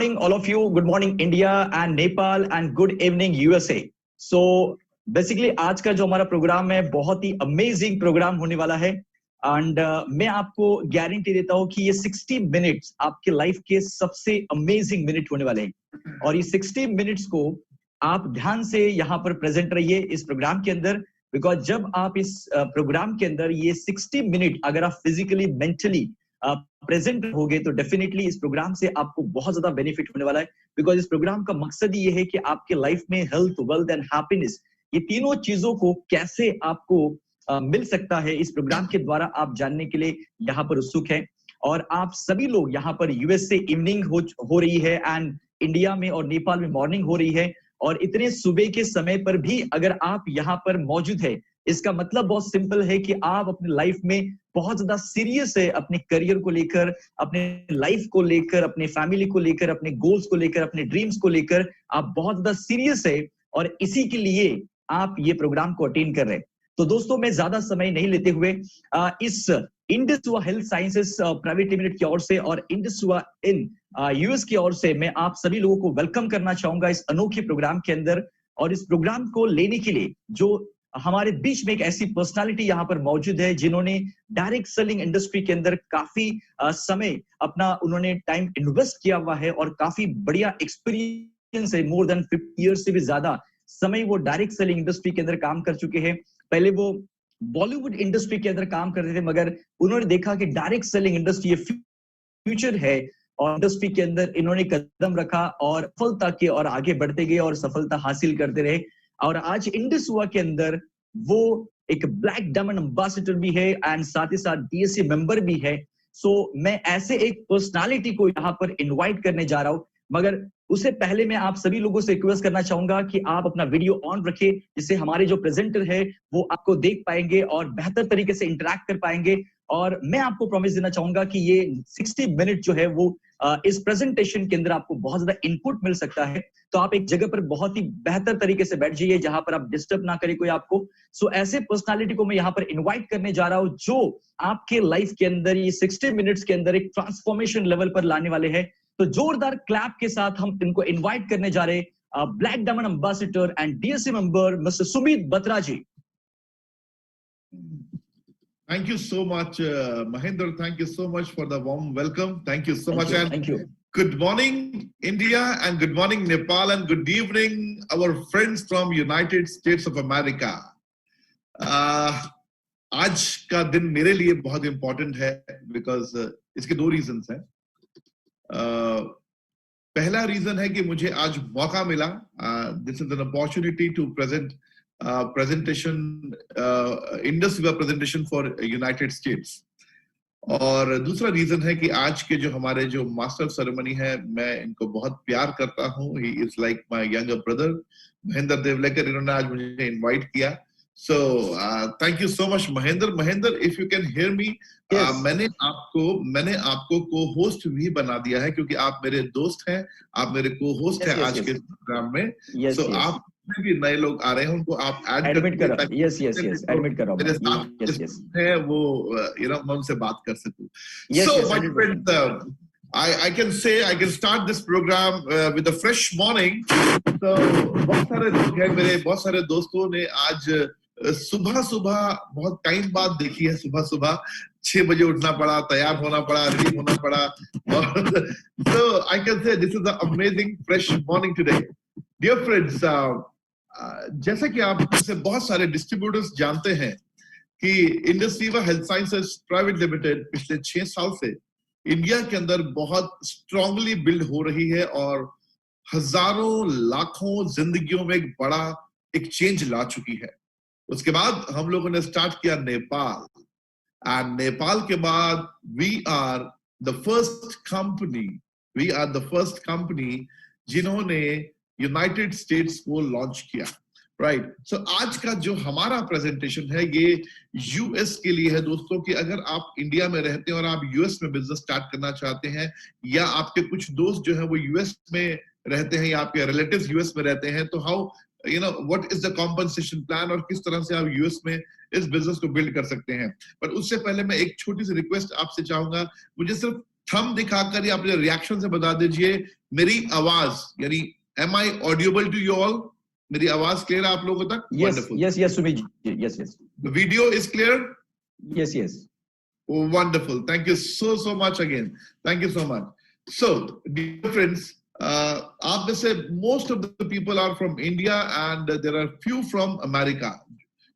morning, all of you. Good morning, India and Nepal, and good evening, USA. So basically आज का जो हमारा programme है बहुत ही अमेजिंग प्रोग्राम होने वाला है एंड मैं आपको गारंटी देता हूँ कि ये 60 मिनट्स आपके लाइफ के सबसे अमेजिंग मिनट होने वाले हैं और ये 60 मिनट्स को आप ध्यान से यहाँ पर प्रेजेंट रहिए इस प्रोग्राम के अंदर बिकॉज जब आप इस प्रोग्राम के अंदर ये 60 मिनट अगर आप फिजिकली मेंटली प्रेजेंट होगे तो डेफिनेटली इस प्रोग्राम से आपको बहुत ज्यादा बेनिफिट होने वाला है बिकॉज इस प्रोग्राम का मकसद ये है कि आपके लाइफ में हेल्थ वेल्थ एंड हैप्पीनेस ये तीनों चीजों को कैसे आपको मिल सकता है इस प्रोग्राम के द्वारा आप जानने के लिए यहाँ पर उत्सुक हैं और आप सभी लोग यहाँ पर यूएस से इवनिंग हो रही है एंड इंडिया में और नेपाल में मॉर्निंग हो रही है और इतने सुबह के समय पर भी अगर आप यहाँ पर मौजूद है इसका मतलब बहुत सिंपल है कि आप अपनी लाइफ में बहुत ज्यादा सीरियस है अपने करियर को लेकर अपने लाइफ को लेकर अपने फैमिली को लेकर अपने गोल्स को लेकर अपने ड्रीम्स को लेकर आप बहुत ज्यादा सीरियस है और इसी के लिए आप ये प्रोग्राम को अटेंड कर रहे हैं तो दोस्तों मैं ज्यादा समय नहीं लेते हुए इस इंडसुआ हेल्थ साइंसेस प्राइवेट लिमिटेड की ओर से और इंडसुआ इन यूएस की ओर से मैं आप सभी लोगों को वेलकम करना चाहूंगा इस अनोखे प्रोग्राम के अंदर और इस प्रोग्राम को लेने के लिए जो हमारे बीच में एक ऐसी पर्सनालिटी यहाँ पर मौजूद है जिन्होंने डायरेक्ट सेलिंग इंडस्ट्री के अंदर काफी समय अपना उन्होंने टाइम इन्वेस्ट किया हुआ है और काफी बढ़िया एक्सपीरियंस है मोर देन 50 ईयर्स से भी ज्यादा समय वो डायरेक्ट सेलिंग इंडस्ट्री के अंदर काम कर चुके हैं पहले वो बॉलीवुड इंडस्ट्री के अंदर काम करते थे मगर उन्होंने देखा कि डायरेक्ट सेलिंग इंडस्ट्री ये फ्यूचर है और इंडस्ट्री के अंदर इन्होंने कदम रखा और सफलता के और आगे बढ़ते गए और सफलता हासिल करते रहे और आज इंडसुआ के अंदर वो एक ब्लैक डायमंड एम्बेसडर भी है एंड साथ ही साथ डीएससी मेंबर भी है सो मैं ऐसे एक पर्सनालिटी को यहाँ पर इनवाइट करने जा रहा हूँ मगर उससे पहले मैं आप सभी लोगों से रिक्वेस्ट करना चाहूंगा कि आप अपना वीडियो ऑन रखें जिससे हमारे जो प्रेजेंटर है वो आपको देख पाएंगे और बेहतर तरीके से इंटरेक्ट कर पाएंगे और मैं आपको प्रॉमिस देना चाहूंगा कि ये 60 मिनट जो है वो इस प्रेजेंटेशन के अंदर आपको बहुत ज्यादा इनपुट मिल सकता है तो आप एक जगह पर बहुत ही बेहतर तरीके से बैठ जाइए जहां पर आप डिस्टर्ब ना करे कोई आपको सो ऐसे पर्सनालिटी को मैं यहाँ पर इनवाइट करने जा रहा हूँ जो आपके लाइफ के अंदर ये 60 मिनट्स के अंदर एक ट्रांसफॉर्मेशन लेवल पर लाने वाले हैं तो जोरदार क्लैप के साथ हम इनको इनवाइट करने जा रहे black diamond ambassador and DSC member mister Sumit Batra ji Thank you so much, Mahendra. Thank you so much for the warm welcome. Thank you so much. Thank you. Good morning, India, and good morning, Nepal, and good evening, our friends from United States of America. आज का दिन मेरे लिए बहुत important है because इसके दो reasons हैं. पहला reason है कि मुझे आज मौका मिला. This is an opportunity to present presentation industry presentation for United States और दूसरा रीजन है कि आज के जो हमारे जो मास्टर सेरेमनी है मैं इनको बहुत प्यार करता हूँ he is like my younger brother Mahendra Devlekar इन्होंने आज मुझे इनवाइट किया so thank you so much Mahendra if you can hear me yes. मैंने आपको को होस्ट भी बना दिया है क्योंकि आप मेरे दोस्त हैं आप मेरे को होस्ट हैं आज के प्रोग्राम में so आप भी नए लोग आ रहे हैं उनको आप एडमिट करो यस एडमिट करो मेरे साथ है वो मैं उनसे बात कर सकूं so my friend I can say I can start this program with a fresh morning so बहुत सारे लोग हैं मेरे बहुत सारे दोस्तों ने आज सुबह बहुत टाइम बाद देखी है सुबह 6 बजे उठना पड़ा तैयार होना पड़ा रेडी होना पड़ा और so I can say this is an amazing fresh morning today dear friends जैसा कि आप से बहुत सारे डिस्ट्रीब्यूटर्स जानते हैं कि इंडस्ट्रीवा हेल्थ साइंसेस प्राइवेट लिमिटेड पिछले 6 साल से इंडिया के अंदर बहुत स्ट्रांगली बिल्ड हो रही है और हजारों लाखों जिंदगियों में एक बड़ा एक चेंज ला चुकी है उसके बाद हम लोगों ने स्टार्ट किया नेपाल एंड नेपाल के बाद we are the first company जिन्होंने यूनाइटेड स्टेट्स को लॉन्च किया राइट सो आज का जो हमारा प्रेजेंटेशन है ये यूएस के लिए है दोस्तों कि अगर आप इंडिया में रहते हैं और आप यूएस में बिजनेस स्टार्ट करना चाहते हैं या आपके कुछ दोस्त जो है वो यूएस में रहते हैं या आपके रिलेटिव्स यूएस में रहते हैं तो how what is the compensation plan और किस तरह से आप यूएस में इस बिजनेस को बिल्ड कर सकते हैं पर उससे पहले मैं एक छोटी सी रिक्वेस्ट आपसे चाहूंगा मुझे सिर्फ थंब दिखाकर या अपने रिएक्शन से बता दीजिए मेरी आवाज यानी am I audible to you all? मेरी आवाज क्लियर है आप लोगों तक? Wonderful. Yes, Sumit ji. Yes. The video is clear? Yes. Oh, wonderful. Thank you so much again. Thank you so much. So, dear friends, आप में से most of the people are from India and there are few from America.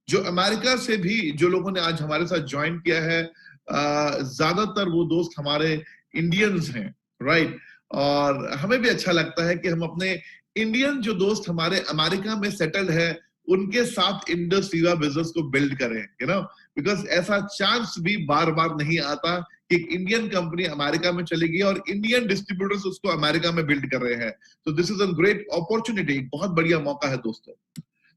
जो America से भी जो लोगों ने आज हमारे साथ ज्वाइन किया है, ज्यादातर वो दोस्त हमारे इंडियंस हैं, राइट? और हमें भी अच्छा लगता है कि हम अपने इंडियन जो दोस्त हमारे अमेरिका में सेटल्ड है उनके साथ इंडस वीवा बिजनेस को बिल्ड करें, यू नो, बिकॉज ऐसा चांस भी बार बार नहीं आता कि एक इंडियन कंपनी अमेरिका में चलेगी और इंडियन डिस्ट्रीब्यूटर्स उसको अमेरिका में बिल्ड कर रहे हैं. तो this is a great opportunity, बहुत बढ़िया मौका है दोस्तों.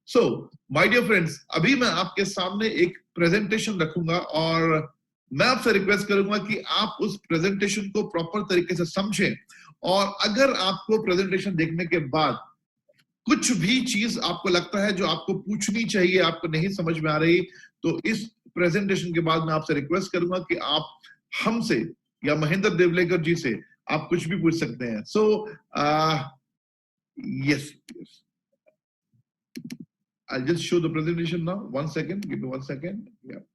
सो माय डियर फ्रेंड्स, अभी मैं आपके सामने एक प्रेजेंटेशन रखूंगा और मैं आपसे रिक्वेस्ट करूंगा कि आप उस प्रेजेंटेशन को प्रॉपर तरीके से समझें. और अगर आपको प्रेजेंटेशन देखने के बाद कुछ भी चीज आपको लगता है जो आपको पूछनी चाहिए, आपको नहीं समझ में आ रही, तो इस प्रेजेंटेशन के बाद मैं आपसे रिक्वेस्ट करूंगा कि आप हमसे या महेंद्र देवलेकर जी से आप कुछ भी पूछ सकते हैं. So yes, I'll just show the presentation now. 1 second, give me 1 second. Yeah.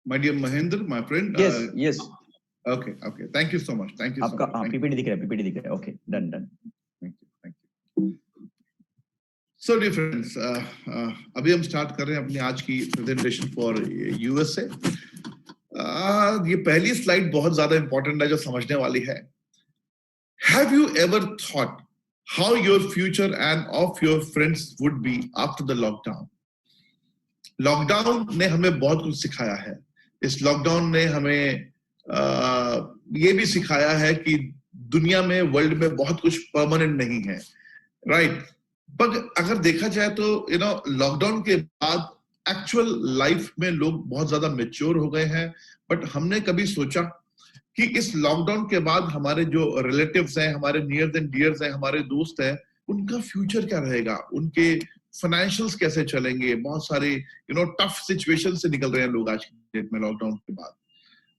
My dear Mahendra, my friend. Yes. Okay. Thank you so much. Thank you so much. आपका PPT दिख रहा है. Okay, done. Thank you. So dear friends, अभी हम start कर रहे हैं अपनी आज की प्रेजेंटेशन फॉर यूएसए. ये पहली स्लाइड बहुत ज्यादा इंपॉर्टेंट है जो समझने वाली है. Have you ever thought how your future and of your friends would be after the lockdown? Lockdown ने हमें बहुत कुछ सिखाया है. इस लॉकडाउन ने हमें ये भी सिखाया है कि दुनिया में, वर्ल्ड में बहुत कुछ परमानेंट नहीं है, राइट? पर अगर देखा जाए तो यू नो, लॉकडाउन के बाद एक्चुअल लाइफ में लोग बहुत ज्यादा मैच्योर हो गए हैं. बट हमने कभी सोचा कि इस लॉकडाउन के बाद हमारे जो रिलेटिव्स हैं, हमारे नियर एंड डियर्स हैं, हमारे दोस्त हैं, उनका फ्यूचर क्या रहेगा, उनके फाइनेंशियल्स कैसे चलेंगे? बहुत सारे यू नो टफ सिचुएशन से निकल रहे हैं लोग आज की डेट में लॉकडाउन के बाद.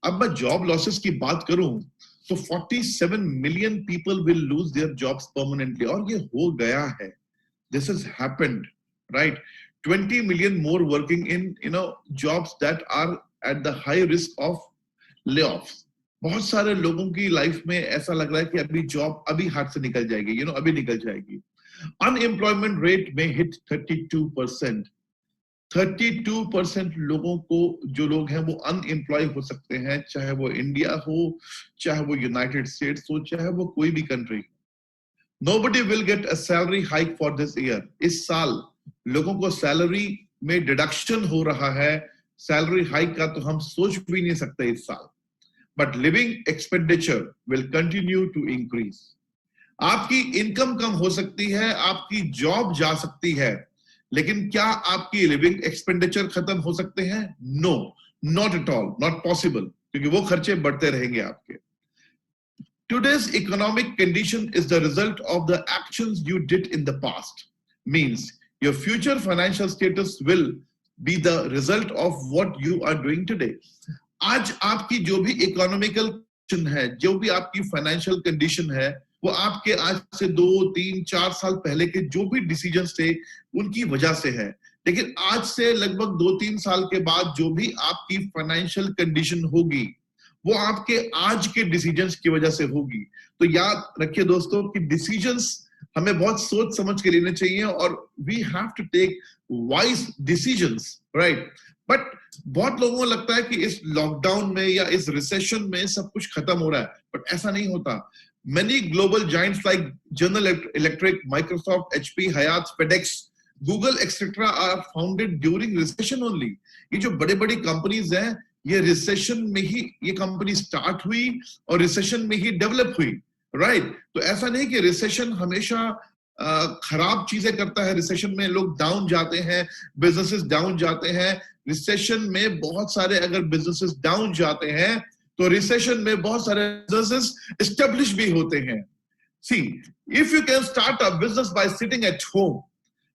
अब मैं जॉब लॉसेस की बात करूं तो 47 million people will lose their jobs permanently, और ये हो गया है. This has happened, right? 20 million more working in you know jobs that are at the high risk of layoffs. बहुत सारे लोगों की लाइफ में ऐसा लग रहा है कि अभी जॉब अभी हाथ से निकल जाएगी, यू नो, अभी निकल जाएगी. Unemployment rate may hit 32%. 32% लोगों को, जो लोग हैं वो अनएम्प्लॉय हो सकते हैं, चाहे वो इंडिया हो, चाहे वो यूनाइटेड स्टेट्स हो, चाहे वो कोई भी country. Nobody will get a salary hike for this year. इस साल लोगों को सैलरी में डिडक्शन हो रहा है. सैलरी हाइक का तो हम सोच भी नहीं सकते इस साल. but living expenditure will continue to increase. आपकी इनकम कम हो सकती है, आपकी जॉब जा सकती है, लेकिन क्या आपकी लिविंग एक्सपेंडिचर खत्म हो सकते हैं? No, not at all, not possible, क्योंकि वो खर्चे बढ़ते रहेंगे आपके. Today's economic condition is the result of the actions you did in the past. Means your future financial status will be the result of what you are doing today. आज आपकी जो भी इकोनॉमिकल कंडीशन है, जो भी आपकी financial condition है, वो आपके आज से 2, 3, 4 साल पहले के जो भी डिसीजंस थे उनकी वजह से है. लेकिन आज से लगभग 2-3 साल के बाद जो भी आपकी फाइनेंशियल कंडीशन होगी वो आपके आज के डिसीजंस की वजह से होगी. तो याद रखिए दोस्तों कि डिसीजंस हमें बहुत सोच समझ के लेने चाहिए और we have to take wise decisions, right. But बहुत लोगों को लगता है कि इस लॉकडाउन में या इस रिसेशन में सब कुछ खत्म हो रहा है, बट ऐसा नहीं होता. Many global giants like General Electric, Microsoft, HP, Hayat, FedEx, Google, etc. are founded during recession only. ये जो बड़े-बड़ी कंपनीज हैं, ये रिसेशन में ही ये कंपनी स्टार्ट हुई और रिसेशन में ही डेवलप हुई, राइट. तो ऐसा नहीं कि रिसेशन हमेशा खराब चीजें करता है. रिसेशन में लोग डाउन जाते हैं, बिजनेसेस डाउन जाते हैं. रिसेशन में बहुत सारे अगर बिजनेसेस डाउन जाते हैं तो रिसेशन में बहुत सारे बिजनेसेस एस्टेब्लिश भी होते हैं. See, if you can start a business by sitting at home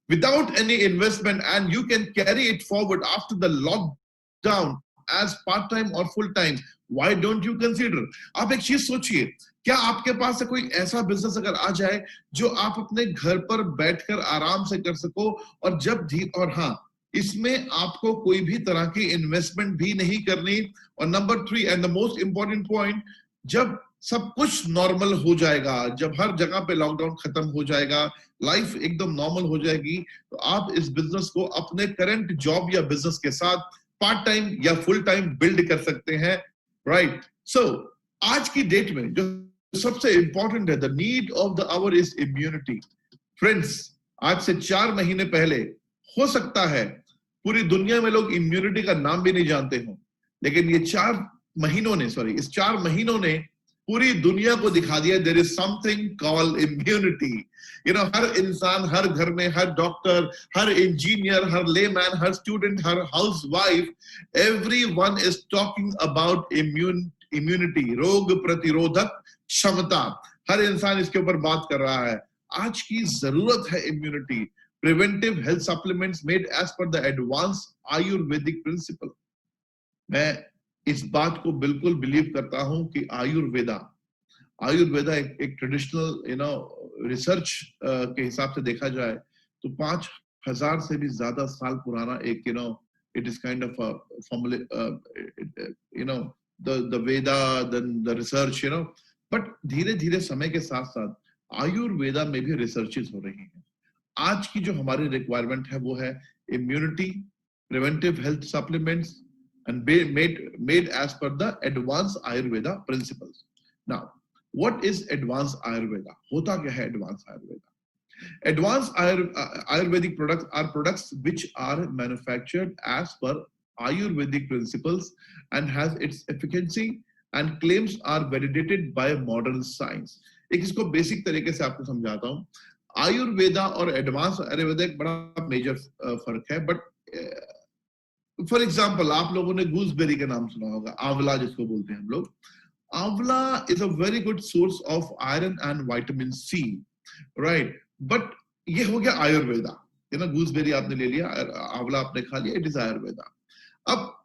without any investment and you can carry it forward after the lockdown as part time or full time, why don't you consider? आप एक चीज सोचिए, क्या आपके पास से कोई ऐसा business अगर आ जाए जो आप अपने घर पर बैठकर आराम से कर सको और जब भी, और हाँ, इसमें आपको कोई भी तरह की इन्वेस्टमेंट भी नहीं करनी. और number 3 and the most important point, जब सब कुछ नॉर्मल हो जाएगा, जब हर जगह पे लॉकडाउन खत्म हो जाएगा, लाइफ एकदम नॉर्मल हो जाएगी, तो आप इस बिजनेस को अपने करंट जॉब या बिजनेस के साथ पार्ट टाइम या फुल टाइम बिल्ड कर सकते हैं, राइट. सो आज की डेट में जो सबसे इंपॉर्टेंट है, the need of the our is immunity. Friends, आज से 4 महीने पहले हो सकता है पूरी दुनिया में लोग इम्यूनिटी का नाम भी नहीं जानते हो, लेकिन ये 4 महीनों ने पूरी दुनिया को दिखा दिया there is something called immunity. You know, हर इंसान, हर घर में, हर डॉक्टर, हर इंजीनियर, हर लेमैन, हर स्टूडेंट, हर housewife, everyone is talking about immunity, रोग प्रतिरोधक क्षमता. हर इंसान इसके ऊपर बात कर रहा है. आज की जरूरत है immunity. Preventive health supplements made as per the advance Ayurvedic principle. मैं इस बात को बिल्कुल बिलीव करता हूं कि आयुर्वेदा एक ट्रेडिशनल रिसर्च के हिसाब से देखा जाए तो 5000 से भी ज्यादा साल पुराना एक it is kind of formula, the Veda, the research, but धीरे धीरे समय के साथ साथ आयुर्वेदा में भी रिसर्चेस हो रही हैं. आज की जो हमारी रिक्वायरमेंट है वो है immunity, preventive health supplements and made as per the advanced Ayurveda principles. Now, what is advanced Ayurveda? होता क्या है advanced Ayurveda? Advanced Ayurvedic products are products which are manufactured as per Ayurvedic principles and has its efficacy and claims are validated by modern science. एक इसको basic तरीके से आपको समझाता हूँ. आयुर्वेदा और एडवांस आयुर्वेदा एक बड़ा मेजर फर्क है. बट फॉर एग्जाम्पल, आप लोगों ने गूसबेरी का नाम सुना होगा, आंवला जिसको बोलते हैं हम लोग. Amla is a very good source of iron and vitamin C, right. But ये हो गया आयुर्वेदा. गूसबेरी आपने ले लिया, आंवला आपने खा लिया, इट इज आयुर्वेदा. अब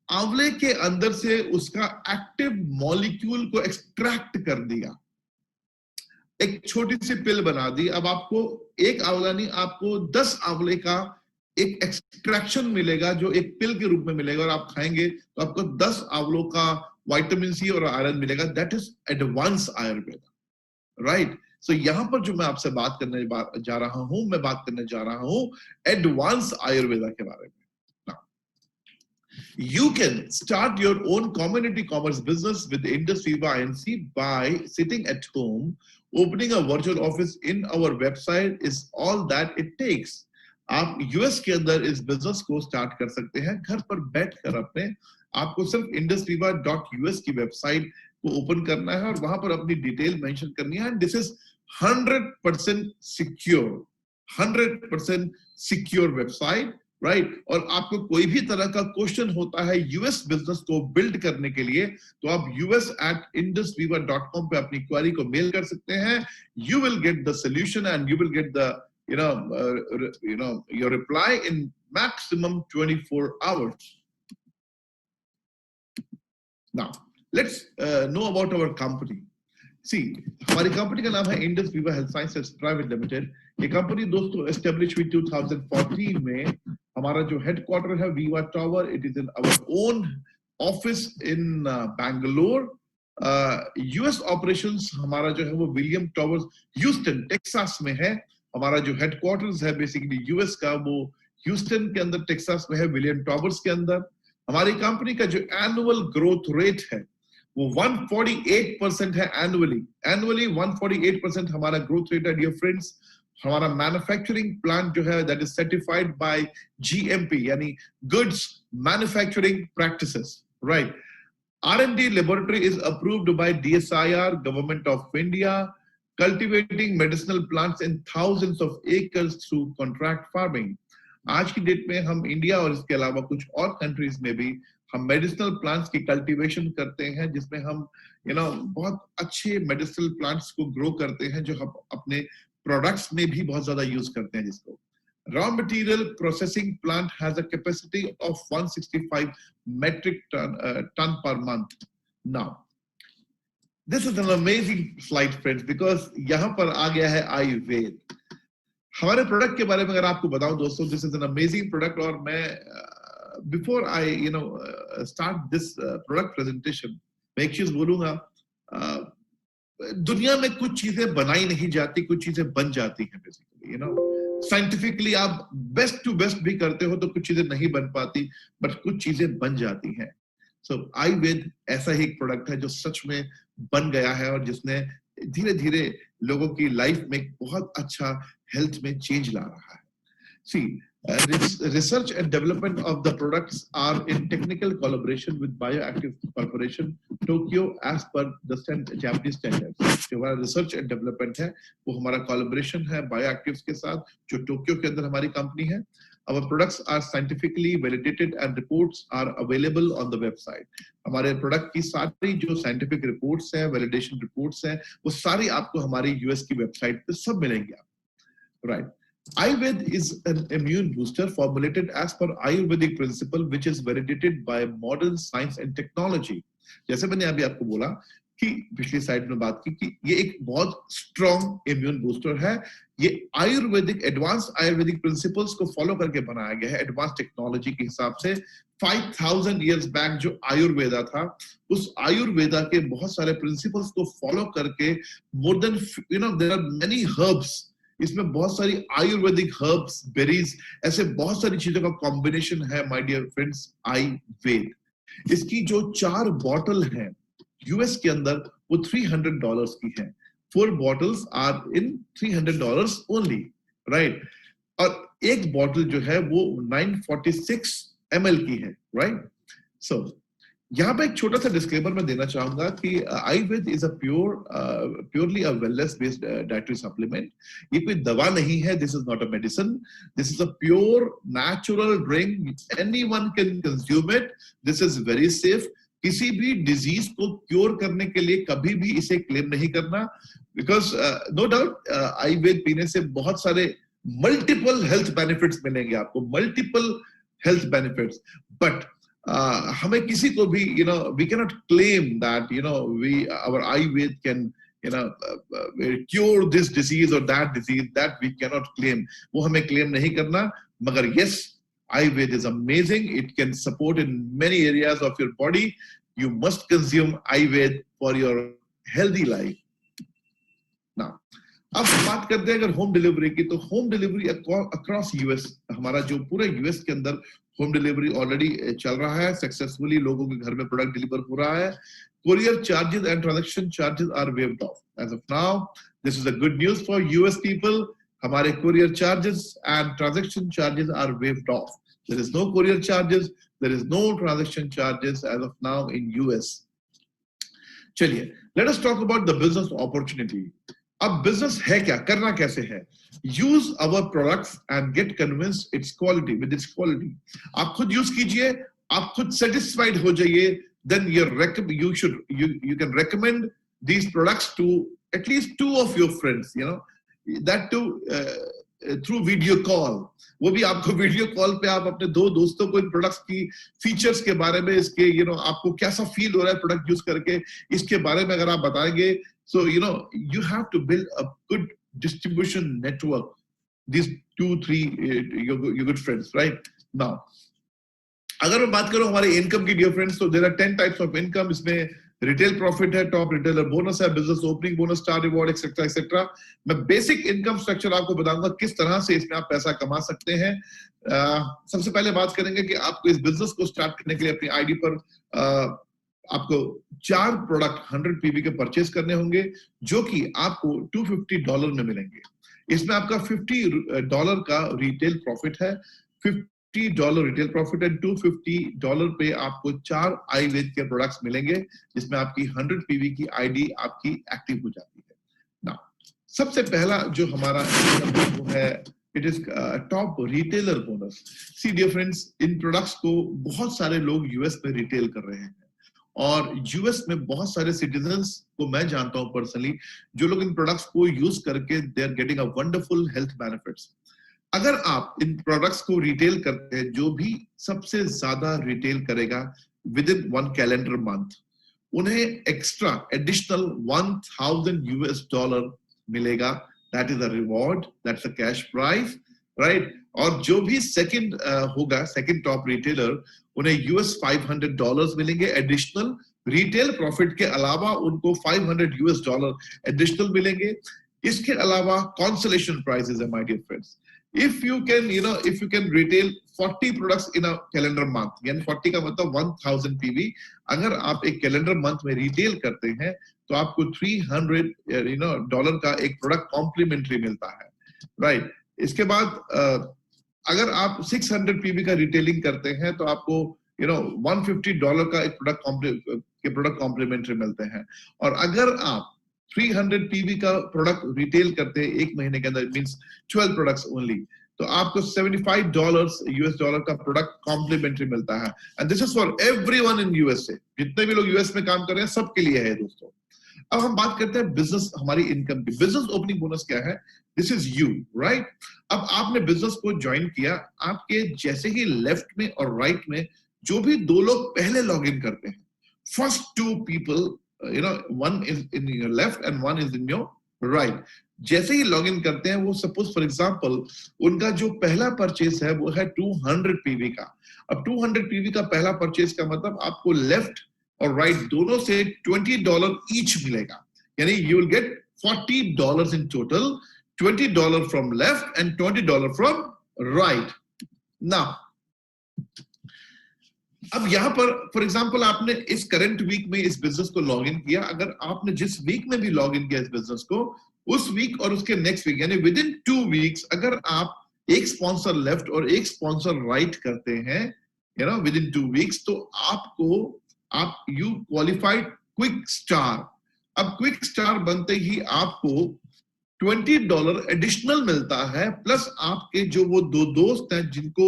आंवले के अंदर से उसका एक्टिव मॉलिक्यूल को एक्सट्रैक्ट कर दिया, एक छोटी सी पिल बना दी. अब आपको एक आंवला नहीं, आपको 10 आंवले का एक एक्सट्रैक्शन मिलेगा जो एक पिल के रूप में मिलेगा, और आप खाएंगे तो आपको 10 आंवलों का विटामिन सी और आयरन मिलेगा. That is advance Ayurveda, right. So यहां पर जो मैं आपसे बात करने जा रहा हूं एडवांस आयुर्वेदा के बारे में. You can start your own community commerce business with Indus Viva INC by sitting at home. Opening a virtual office in our website is all that it takes. आप यूएस के अंदर इस बिजनेस को start कर सकते हैं घर पर बैठकर अपने आपको सिर्फ indusviva.us की वेबसाइट को ओपन करना है और वहां पर अपनी डिटेल मेंशन करनी है। And this is 100% secure, 100% secure website, right? और आपको कोई भी तरह का क्वेश्चन होता है यूएस बिजनेस को बिल्ड करने के लिए, तो आप us@indusviva.com पे अपनी क्वेरी को मेल कर सकते हैं। You will get the solution and you will get the your reply in maximum 24 hours. Now let's know about our company. See, हमारी कंपनी का नाम है Indus Viva health sciences private limited. ये कंपनी दोस्तों एस्टेब्लिश हुई 2014 में। हमारा जो हेडक्वार्टर है Viva tower, it is in our own office in Bangalore. US operations हमारा जो है वो विलियम टावर्स ह्यूस्टन टेक्सास में है। हमारा जो हेडक्वार्टर्स है बेसिकली यूएस का, वो ह्यूस्टन के अंदर टेक्सास में है, विलियम टावर्स के अंदर। हमारी कंपनी का जो एनुअल ग्रोथ रेट है वो 148% है एनुअली 148% हमारा ग्रोथ रेट है डियर फ्रेंड्स। हमारा मैन्युफैक्चरिंग प्लांट जो है that is certified by GMP यानी goods manufacturing practices, right? R&D laboratory is approved by DSIR, Government of India, cultivating medicinal plants in thousands of acres through contract farming. आज की date में हम India और इसके अलावा कुछ और कंट्रीज में भी हम मेडिसिनल प्लांट्स की कल्टीवेशन करते हैं, जिसमें हम बहुत अच्छे मेडिसिनल प्लांट्स को ग्रो करते हैं जो हम अपने प्रोडक्ट्स में भी बहुत ज्यादा यूज करते हैं। जिसको raw material processing plant has a capacity of 165 metric ton per month. Now this is an amazing slide friends, because यहाँ पर आ गया है आयुर्वेद। हमारे प्रोडक्ट के बारे में अगर आपको बताऊं दोस्तों, this is an amazing product. और मैं before I start this product presentation मैं एक चीज बोलूंगा, दुनिया में कुछ चीजें बनाई नहीं जाती, कुछ चीजें बन जाती हैं बेसिकली। साइंटिफिकली आप बेस्ट टू बेस्ट भी करते हो तो कुछ चीजें नहीं बन पाती, बट कुछ चीजें बन जाती हैं। सो आयुर्वेद ऐसा ही एक प्रोडक्ट है जो सच में बन गया है और जिसने धीरे धीरे लोगों की लाइफ में बहुत अच्छा हेल्थ में चेंज ला रहा है। See, research and development of the products are in technical collaboration with Bioactive Corporation, Tokyo, as per the Japanese standards. जो हमारा research and development है वो हमारा collaboration है Bioactives के साथ, जो टोक्यो के अंदर हमारी कंपनी है। Our products are scientifically validated and reports are available on the website. हमारे प्रोडक्ट की सारी जो साइंटिफिक रिपोर्ट्स हैं, वैलिडेशन रिपोर्ट्स हैं, वो सारी आपको हमारी यूएस की वेबसाइट पे सब मिलेंगे आप, right? Ayurveda is an immune booster formulated as per Ayurvedic principle, which is validated by modern science and technology. जैसे मैंने अभी आपको बोला कि पिछली साइड में बात की कि ये एक बहुत स्ट्रॉन्ग इम्यून बूस्टर है। ये आयुर्वेदिक एडवांस आयुर्वेदिक प्रिंसिपल्स को फॉलो करके बनाया गया है, एडवांस टेक्नोलॉजी के हिसाब से। 5000 इयर्स बैक जो आयुर्वेदा था, उस आयुर्वेदा के बहुत सारे प्रिंसिपल्स को फॉलो करके more than there are many herbs, इसमें बहुत सारी आयुर्वेदिक हर्ब्स, बेरीज, ऐसे बहुत सारी चीजों का कॉम्बिनेशन है माय डियर फ्रेंड्स आयुर्वेद। इसकी जो 4 बॉटल है यूएस के अंदर वो $300 की है। 4 bottles are in $300 only, right? और एक बॉटल जो है वो 946 ml की है, राइट? सो यहाँ पे एक छोटा सा डिस्क्लेमर मैं देना चाहूंगा कि Ayurveda is a purely a wellness based dietary supplement. ये कोई दवा नहीं है, this is not a medicine, this is a pure natural drink, anyone can consume it, this is very safe. किसी भी डिजीज को क्योर करने के लिए कभी भी इसे क्लेम नहीं करना, बिकॉज नो डाउट आयुर्वेद पीने से बहुत सारे मल्टीपल हेल्थ बेनिफिट्स मिलेंगे आपको, मल्टीपल हेल्थ बेनिफिट्स, बट हमें किसी को भी we cannot claim that our Ayurveda can cure this disease or that disease, that we cannot claim, वो हमें claim नहीं करना। मगर yes, Ayurveda is amazing, it can support in many areas of your body, you must consume Ayurveda for your healthy life। now अब बात करते हैं अगर होम डिलीवरी की, तो होम डिलीवरी अक्रॉस यूएस, हमारा जो पूरे यूएस के अंदर होम डिलीवरी ऑलरेडी चल रहा है सक्सेसफुली, लोगों के घर में प्रोडक्ट डिलीवर हो रहा है। Courier charges and transaction charges are waived off as of now, this is a good news for US people. हमारे courier charges and transaction charges are waived off, there is no courier charges, There is no transaction charges as of now in US. चलिए, let us talk about the business opportunity. अब business है क्या, करना कैसे है? Use our products and get convinced its quality with its quality. आप खुद use कीजिए, आप खुद satisfied हो जाइए. Then you can recommend these products to at least 2 of your friends. You know, that too through video call. वो भी आपको वीडियो कॉल पे आप अपने 2 दोस्तों को इन प्रोडक्ट्स की फीचर्स के बारे में, इसके आपको कैसा फील हो रहा है प्रोडक्ट यूज करके, इसके बारे में अगर आप बताएंगे, so you have to build a good distribution network. These 2-3 your good friends, right? Now, अगर मैं बात करूं हमारे इनकम की, डियर फ्रेंड्स, तो there are 10 types of income. इसमें रिटेल प्रॉफिट है, टॉप रिटेलर बोनस है, business opening bonus, star reward, etcetera etcetera. मैं बेसिक इनकम स्ट्रक्चर आपको बताऊंगा किस तरह से इसमें आप पैसा कमा सकते हैं. सबसे पहले बात करेंगे कि आपको इस बिजनेस को स्टार्ट करने के लिए अपनी आईडी पर आपको 4 प्रोडक्ट 100 पीवी के परचेज करने होंगे, जो कि आपको $250 में मिलेंगे. इसमें आपका $50 का रिटेल प्रॉफिट है, $50 रिटेल प्रॉफिट एंड $250 पे आपको 4 आयुर्वेद के प्रोडक्ट्स मिलेंगे, जिसमें आपकी 100 पीवी की आईडी आपकी एक्टिव हो जाती है. नाउ, सबसे पहला जो हमारा वो है, it is top retailer bonus. See dear friends, इन प्रोडक्ट्स को बहुत सारे लोग यूएस में रिटेल कर रहे हैं, और यूएस में बहुत सारे सिटीजन्स को मैं जानता हूं पर्सनली, जो लोग इन प्रोडक्ट्स को यूज करके they are getting a wonderful health benefits. अगर आप इन प्रोडक्ट्स को रिटेल करते हैं, जो भी सबसे ज्यादा रिटेल करेगा विद इन 1 कैलेंडर मंथ, उन्हें एक्स्ट्रा एडिशनल $1,000 मिलेगा. That is a reward, that's a cash prize, right. और जो भी सेकंड होगा, सेकंड टॉप रिटेलर, उन्हें $500 मिलेंगे एडिशनल. रिटेल प्रॉफिट के अलावा उनको $500 एडिशनल मिलेंगे. इसके अलावा कंसोलेशन प्राइजेस है, my dear friends. If you can retail 40 products in a calendar month, यानी 40 का मतलब 1000 PV, अगर आप एक कैलेंडर मंथ में रिटेल करते हैं, तो आपको $300 का एक प्रोडक्ट कॉम्प्लीमेंट्री मिलता है, राइट. इसके बाद अगर आप 600 PV का रिटेलिंग करते हैं, तो आपको $150 का एक प्रोडक्ट कॉम्प्लीमेंट्री मिलते हैं. और अगर आप 300 पीवी का प्रोडक्ट रिटेल करते हैं एक महीने के अंदर, इट मींस 12 प्रोडक्ट्स ओनली, तो आपको $75 का प्रोडक्ट कॉम्प्लीमेंट्री मिलता है. And this is for everyone in USA. जितने भी लोग यूएस में काम कर रहे हैं, सबके लिए है दोस्तों. अब हम बात करते हैं बिजनेस, हमारी इनकम की. बिजनेस ओपनिंग बोनस क्या है? This is you, right. अब आपने बिजनेस को ज्वाइन किया, आपके जैसे ही लेफ्ट में और राइट में जो भी 2 लोग पहले लॉग इन करते हैं, first 2 people, one is in your left and one is in your right. जैसे ही लॉग इन करते हैं, वो सपोज फॉर एग्जांपल उनका जो पहला परचेज है वो है 200 पीवी का. अब 200 पीवी का पहला परचेज का मतलब आपको लेफ्ट और राइट दोनों से $20 ईच मिलेगा, यानी you will gate $40 in total, $20 from left and $20 from right. Now, अब यहां पर फॉर एग्जांपल आपने इस करंट वीक में इस बिजनेस को लॉग इन किया, अगर आपने जिस वीक में भी लॉग इन किया इस बिजनेस को, उस वीक और उसके नेक्स्ट वीक, यानी विद इन 2 वीक्स, अगर आप एक स्पॉन्सर लेफ्ट और एक स्पॉन्सर राइट करते हैं, विद इन 2 वीक्स, तो यू क्वालिफाइड क्विक स्टार. अब क्विक स्टार बनते ही आपको $20 एडिशनल मिलता है, प्लस आपके जो वो 2 दोस्त हैं जिनको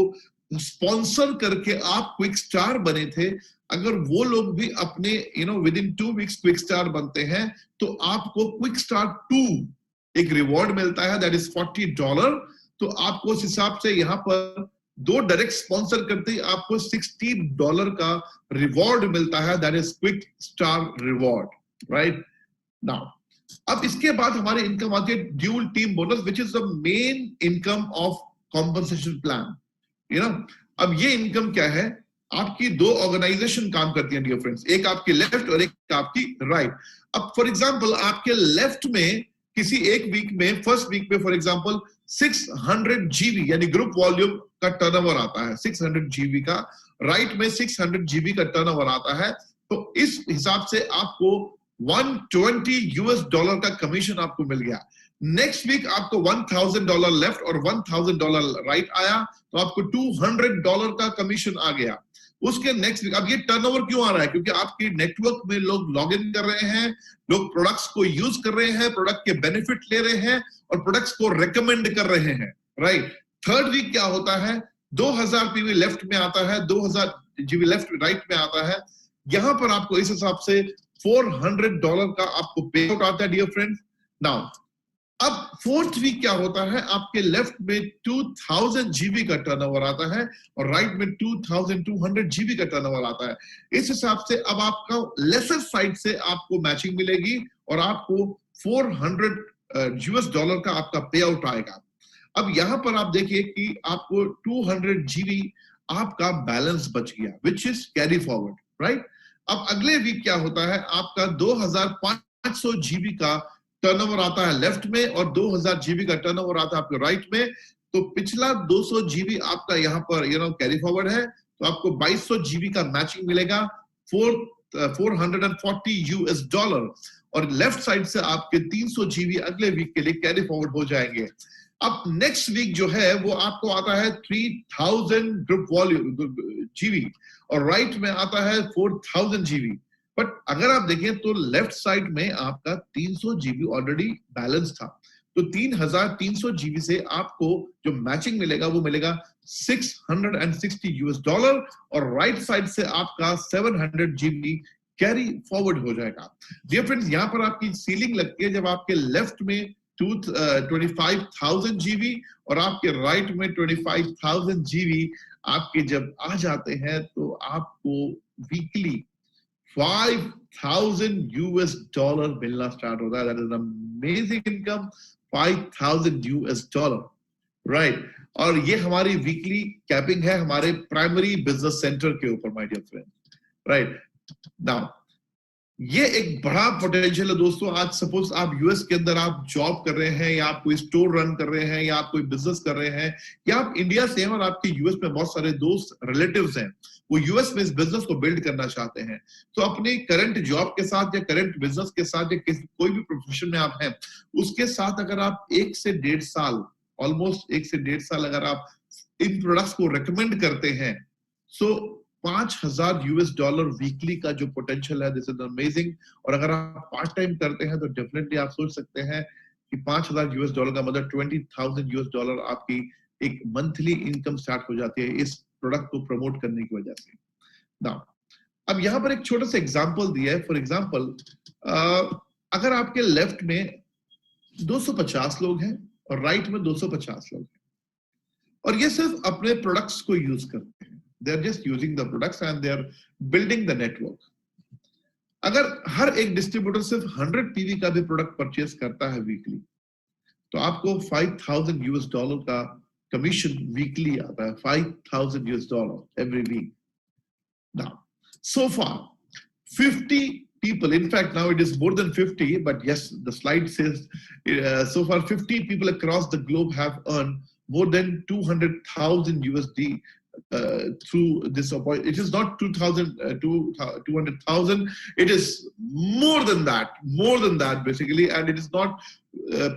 स्पॉन्सर करके आप क्विक स्टार बने थे, अगर वो लोग भी अपने with in 2 weeks quick star बनते हैं, तो आपको क्विक स्टार 2 एक रिवॉर्ड मिलता है, दैट इज $40. तो आपको उस हिसाब से यहाँ पर 2 डायरेक्ट स्पॉन्सर करते ही आपको $60 का रिवॉर्ड मिलता है, that is quick star reward, right. Now, अब इसके बाद हमारे इनकम आती है dual team bonus, which is the main income of compensation plan. अब ये इनकम क्या है? आपकी 2 ऑर्गेनाइजेशन काम करती है डियर फ्रेंड्स, एक आपकी लेफ्ट और एक आपकी राइट. अब फॉर एग्जांपल आपके लेफ्ट में किसी एक वीक में, फर्स्ट वीक में फॉर एग्जांपल 600 GB यानी ग्रुप वॉल्यूम का टर्नओवर आता है, 600 GB का. राइट में 600 GB का टर्नओवर आता है, तो इस हिसाब से आपको $120 का कमीशन आपको मिल गया. नेक्स्ट वीक आपको $1000 लेफ्ट और $1000 राइट आया, तो आपको $200 का कमीशन आ गया. उसके नेक्स्ट वीक, अब ये टर्नओवर क्यों आ रहा है? क्योंकि आपके नेटवर्क में लोग लॉग इन कर रहे हैं, लोग प्रोडक्ट्स को यूज कर रहे हैं, प्रोडक्ट के बेनिफिट ले रहे हैं और प्रोडक्ट्स को रेकमेंड कर रहे हैं, राइट? थर्ड वीक क्या होता है? 2000 पीवी लेफ्ट में आता है, 2000 जीबी लेफ्ट राइट में आता है। यहां पर आपको इस हिसाब से $400 का आपको पे आउट आता है डियर फ्रेंड्स। नाउ अब फोर्थ वीक क्या होता है? आपके लेफ्ट में 2000 जीबी का टर्नओवर आता है और राइट में 2200 जीबी का टर्नओवर आता है। इस हिसाब से अब आपका लेसर साइड से आपको मैचिंग मिलेगी और आपको $400 का आपका पे आउट आएगा। अब यहां पर आप देखिए कि आपको 200 जीबी आपका बैलेंस बच गया, which is carry forward, right? अब अगले वीक क्या होता है? आपका 2500 जीबी का टर्नओवर आता है लेफ्ट में और 2000 जीबी का टर्नओवर आता है आपके राइट में। तो पिछला 200 जीबी आपका यहाँ पर कैरी फॉरवर्ड है, तो आपको 2200 जीबी का मैचिंग मिलेगा, $440 और लेफ्ट साइड से आपके 300 जीबी अगले वीक के लिए कैरी फॉरवर्ड हो जाएंगे। अब नेक्स्ट वीक जो है वो आपको आता है 3000 ग्रुप वॉल्यूम जीबी और राइट में आता है 4000 जीबी। बट अगर आप देखें तो लेफ्ट साइड में आपका 300 जीबी ऑलरेडी बैलेंस था, तो 3300 जीबी से आपको जो मैचिंग मिलेगा वो मिलेगा $660 और राइट साइड से आपका 700 जीबी कैरी फॉरवर्ड हो जाएगा। डियर फ्रेंड्स, यहां पर आपकी सीलिंग लगती है जब आपके लेफ्ट में 25,000 जीबी और आपके राइट में 25,000 जीबी आपके जब आ जाते हैं तो आपको वीकली $5,000 मिलना स्टार्ट होता है। That is amazing income, $5,000, right? और ये हमारी वीकली कैपिंग है हमारे प्राइमरी बिजनेस सेंटर के ऊपर, my dear friend, right? Now ये एक बड़ा पोटेंशियल है दोस्तों। आज सपोज आप यूएस के अंदर आप जॉब कर रहे हैं या आप कोई स्टोर रन कर रहे हैं या आप कोई बिजनेस कर रहे हैं या आप इंडिया से हैं और आपके यूएस में बहुत सारे दोस्त रिलेटिव्स हैं, वो यूएस में इस बिजनेस को बिल्ड करना चाहते हैं, तो अपने करंट जॉब के साथ या करंट बिजनेस के साथ या कोई भी प्रोफेशन में आप हैं उसके साथ अगर आप 1 से 1.5 साल, ऑलमोस्ट 1 से 1.5 साल अगर आप इन प्रोडक्ट्स को रिकमेंड करते हैं, सो $5,000 वीकली का जो पोटेंशियल है, दिस इज अमेजिंग। और अगर आप पार्ट टाइम करते हैं तो डेफिनेटली आप सोच सकते हैं कि $5,000 का मतलब $20,000 आपकी एक मंथली इनकम स्टार्ट हो जाती है इस प्रोडक्ट को प्रमोट करने की वजह से। नाउ अब यहाँ पर एक छोटा सा एग्जांपल दिया है। फॉर एग्जांपल अगर आपके लेफ्ट में 250 लोग हैं और राइट में 250 लोग हैं और ये सिर्फ अपने प्रोडक्ट्स को यूज करते हैं, they are just using the products and they are building the network. अगर हर एक डिस्ट्रीब्यूटर सिर्फ 100 पीवी का भी प्रोडक्ट परचेस करता है वीकली, तो आपको $5,000 का कमीशन वीकली आता है, $5,000 every week. Now, so far 50 people, in fact now it is more than 50, but yes, the slide says so far 50 people across the globe have earned more than $200,000 through this opportunity. It is not 200,000, it is more than that basically, and it is not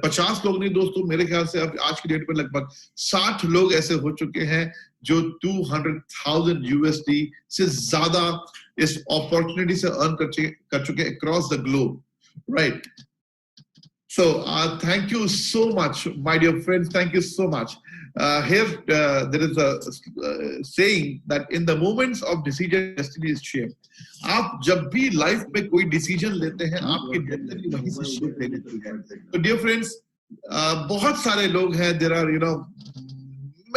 50 लोग नहीं दोस्तों, मेरे ख्याल से अब आज की date में लगभग 60 लोग ऐसे हो चुके हैं जो $200,000 से ज्यादा इस अपॉर्चुनिटी से अर्न कर चुके across the globe, right? So thank you so much, my dear friends. Thank you so much. Here there is a saying that in the moments of decision, destiny is shaped. आप जब भी life में कोई decision लेते हैं आपकी destiny वहीं से शेप ले लेती है। तो डियर फ्रेंड्स, बहुत सारे लोग हैं, there are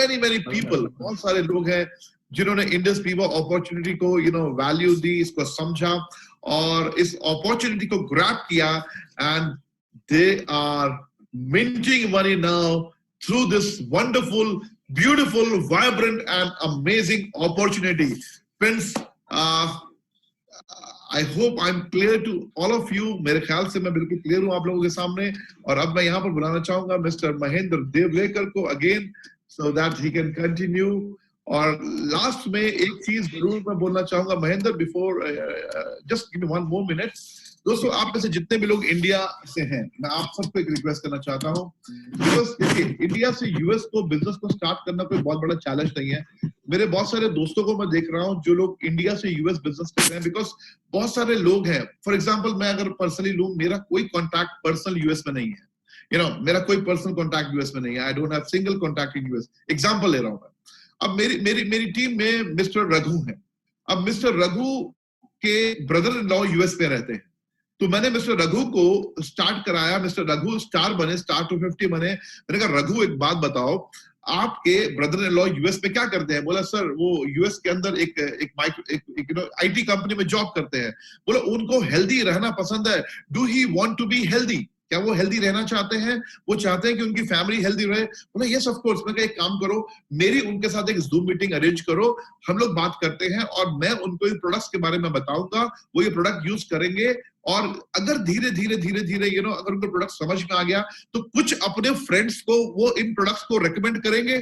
many people, बहुत सारे लोग हैं जिन्होंने इंडस पीवा अपॉर्चुनिटी को वैल्यू दी, इसको समझा और इस अपॉर्चुनिटी को ग्रैब किया, and they are minting money now through this wonderful, beautiful, vibrant and amazing opportunity. Friends, I hope I'm clear to all of you. मेरे ख्याल से मैं बिल्कुल क्लियर हूँ आप लोगों के सामने। और अब मैं यहाँ पर बुलाना चाहूंगा मिस्टर महेंद्र देवलेकर को again, so that he can continue. और लास्ट में एक चीज जरूर मैं बोलना चाहूंगा Mahendra, before just give me 1 more minute. दोस्तों, आप में से जितने भी लोग इंडिया से हैं, मैं आप सबको एक रिक्वेस्ट करना चाहता हूँ, बिकॉज देखिए इंडिया से यूएस को बिजनेस को स्टार्ट करना कोई बहुत बड़ा चैलेंज नहीं है। मेरे बहुत सारे दोस्तों को मैं देख रहा हूँ जो लोग इंडिया से यूएस बिजनेस कर रहे हैं, बिकॉज बहुत सारे लोग हैं। फॉर एग्जांपल मैं अगर पर्सनली लूं, मेरा कोई कॉन्टैक्ट पर्सनल यूएस में नहीं है, मेरा कोई पर्सनल कॉन्टैक्ट यूएस में नहीं है। I don't have single contact in US. Example ले रहा हूं मैं। अब मेरी टीम में मिस्टर रघु है। अब मिस्टर रघु के ब्रदर इन लॉ यूएस में रहते हैं, तो मैंने मिस्टर रघु को स्टार्ट कराया। मिस्टर रघु स्टार बने, स्टार 250 बने। मैंने कहा रघु एक बात बताओ, आपके ब्रदर इन लॉ यूएस में क्या करते हैं? बोला सर वो यूएस के अंदर एक आईटी कंपनी में जॉब करते हैं। बोला उनको हेल्दी रहना पसंद है। Do he want to be healthy? क्या वो हेल्दी रहना चाहते हैं? वो चाहते हैं कि उनकी फैमिली हेल्दी रहे। बोला यस ऑफ कोर्स। मैं कहा एक काम करो, मेरी उनके साथ एक जूम मीटिंग अरेंज करो, हम लोग बात करते हैं और मैं उनको इन प्रोडक्ट्स के बारे में बताऊंगा, वो ये प्रोडक्ट यूज करेंगे और अगर धीरे धीरे अगर उनको प्रोडक्ट समझ में आ गया तो कुछ अपने फ्रेंड्स को वो इन प्रोडक्ट्स को रेकमेंड करेंगे।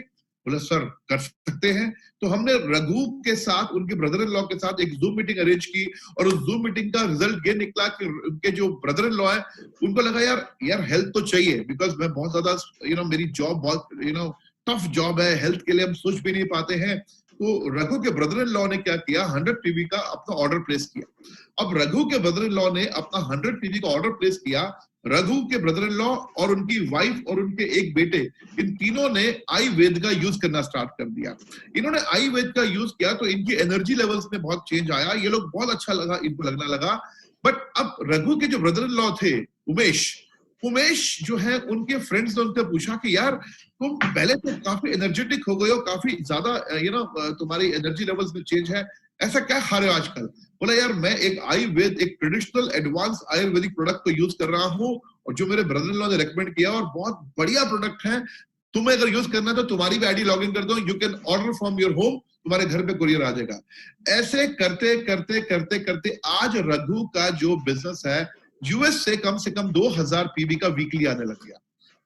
बोला सर कर सकते हैं। तो हमने रघु के साथ, उनके ब्रदर इन लॉ के साथ एक जूम मीटिंग अरेंज की और उस जूम मीटिंग का रिजल्ट ये निकला कि उनके जो ब्रदर इन लॉ है उनको लगा यार हेल्थ तो चाहिए, बिकॉज मैं बहुत ज्यादा मेरी जॉब बहुत टफ जॉब है, हेल्थ के लिए हम सोच भी नहीं पाते हैं। तो रघु के ब्रदर इन लॉ ने क्या किया, 100 पीवी का अपना ऑर्डर प्लेस किया। अब रघु के ब्रदर इन लॉ ने अपना 100 पीवी का ऑर्डर प्लेस किया। रघु के ब्रदर इन लॉ और उनकी वाइफ और उनके एक बेटे, इन तीनों ने आयुर्वेद का यूज करना स्टार्ट कर दिया। इन्होंने आयुर्वेद का यूज किया तो इनकी एनर्जी लेवल्स में बहुत चेंज आया। ये लोग बहुत अच्छा लगा, इनको लगने लगा। बट अब रघु के जो ब्रदर इन लॉ थे उमेश जो है, उनके फ्रेंड्स ने उनसे पूछा कि यार तुम पहले तो काफी एनर्जेटिक हो गए हो, काफी ज्यादा तुम्हारी एनर्जी लेवल्स में चेंज है, ऐसा क्या खा रहे हो आजकल? बोला यार मैं एक आयुर्वेद, एक ट्रेडिशनल एडवांस आयुर्वेदिक प्रोडक्ट को यूज कर रहा हूँ और जो मेरे ब्रदर इन लॉ ने रेकमेंड किया और बहुत बढ़िया प्रोडक्ट है, तुम्हें अगर यूज करना है तो तुम्हारी भी आईडी लॉग इन कर दो, you can order from your home, तुम्हारे घर पे कुरियर आ जाएगा। ऐसे करते करते करते करते आज रघु का जो बिजनेस है यूएस से कम 2000 पीवी का वीकली आने लग गया।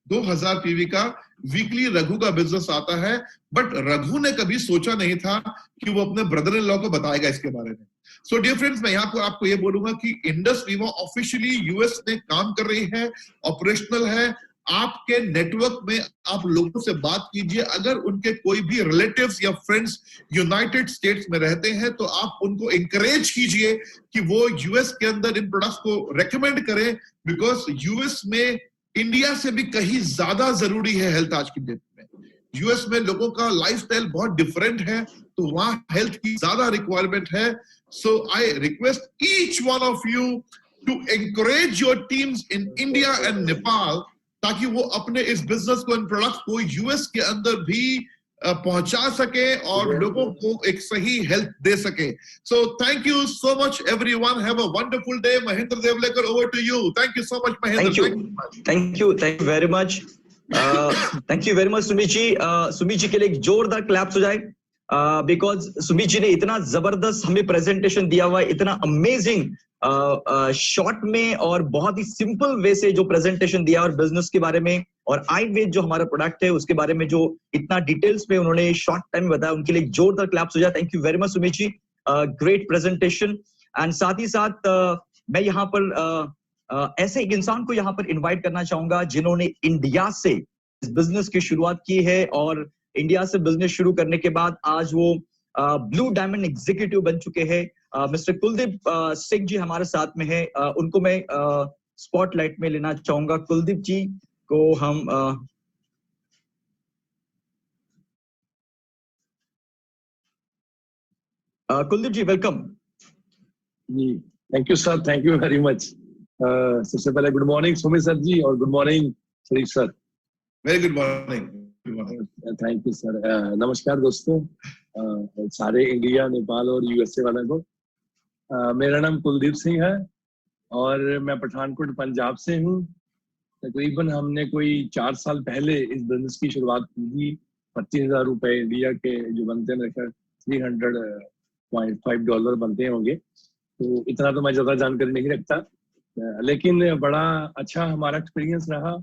2000 पीवी का वीकली रघु का बिजनेस आता है। बट रघु ने कभी सोचा नहीं था कि वो अपने ब्रदर इन लॉ को बताएगा इसके बारे में। सो डियर फ्रेंड्स, मैं यहाँ पर आपको ये बोलूंगा कि इंडस वीवो ऑफिशियली यूएस में काम कर रही है, ऑपरेशनल है। आपके नेटवर्क में आप लोगों से बात कीजिए। अगर उनके कोई भी रिलेटिव्स या फ्रेंड्स यूनाइटेड स्टेट्स में रहते हैं तो आप उनको इंकरेज कीजिए कि वो यूएस के अंदर इन प्रोडक्ट्स को रेकमेंड करें, बिकॉज यूएस में इंडिया से भी कहीं ज्यादा जरूरी है हेल्थ आज की डेट में। यूएस में लोगों का लाइफस्टाइल बहुत डिफरेंट है, तो वहां हेल्थ की ज्यादा रिक्वायरमेंट है। So I request each one of you to encourage your teams in India and Nepal, ताकि वो अपने इस बिजनेस को, इन प्रोडक्ट्स को यूएस के अंदर भी पहुंचा सके और लोगों को एक सही हेल्थ दे सके। So thank you so much everyone, have a wonderful day. Mahendra Devlekar, over to you. Thank you so much Mahendra. Thank you very much. Thank you very much Sumit ji. Sumit ji के लिए एक जोरदार क्लैप्स हो जाए, बिकॉज सुमित जी ने इतना जबरदस्त हमें प्रेजेंटेशन दिया हुआ है, इतना अमेजिंग शॉर्ट में और बहुत ही सिंपल वे से जो प्रेजेंटेशन दिया और बिजनेस के बारे में और आयुर्वेद जो हमारा प्रोडक्ट है उसके बारे में जो इतना डिटेल्स में उन्होंने शॉर्ट टाइम में बताया, उनके लिए जोरदार क्लैप्स हो जाए। Thank you very much Sumit ji, great presentation. And साथ ही साथ मैं यहाँ पर ऐसे एक इंसान को यहाँ पर इन्वाइट करना चाहूंगा जिन्होंने इंडिया से इस बिजनेस की शुरुआत की है और इंडिया से बिजनेस शुरू करने के बाद आज वो ब्लू डायमंड एग्जीक्यूटिव बन चुके हैं। मिस्टर कुलदीप सिंह जी हमारे साथ में है, उनको मैं स्पॉटलाइट में लेना चाहूंगा। कुलदीप जी को हम Kuldeep ji welcome ji. Thank you sir, thank you very much. सबसे पहले good morning Sumit sir ji और good morning Sharif sir. Very good morning. Thank you sir. नमस्कार दोस्तों, सारे इंडिया, नेपाल और यूएसए वालों को। मेरा नाम कुलदीप सिंह है और मैं पठानकोट पंजाब से हूँ। तकरीबन हमने कोई 4 साल पहले इस बिजनेस की शुरुआत की थी। 25,000 रुपए इंडिया के जो बनते हैं, मेरे ख्याल $300.5 बनते होंगे, तो इतना तो मैं ज्यादा जानकारी नहीं रखता, लेकिन बड़ा अच्छा हमारा एक्सपीरियंस रहा।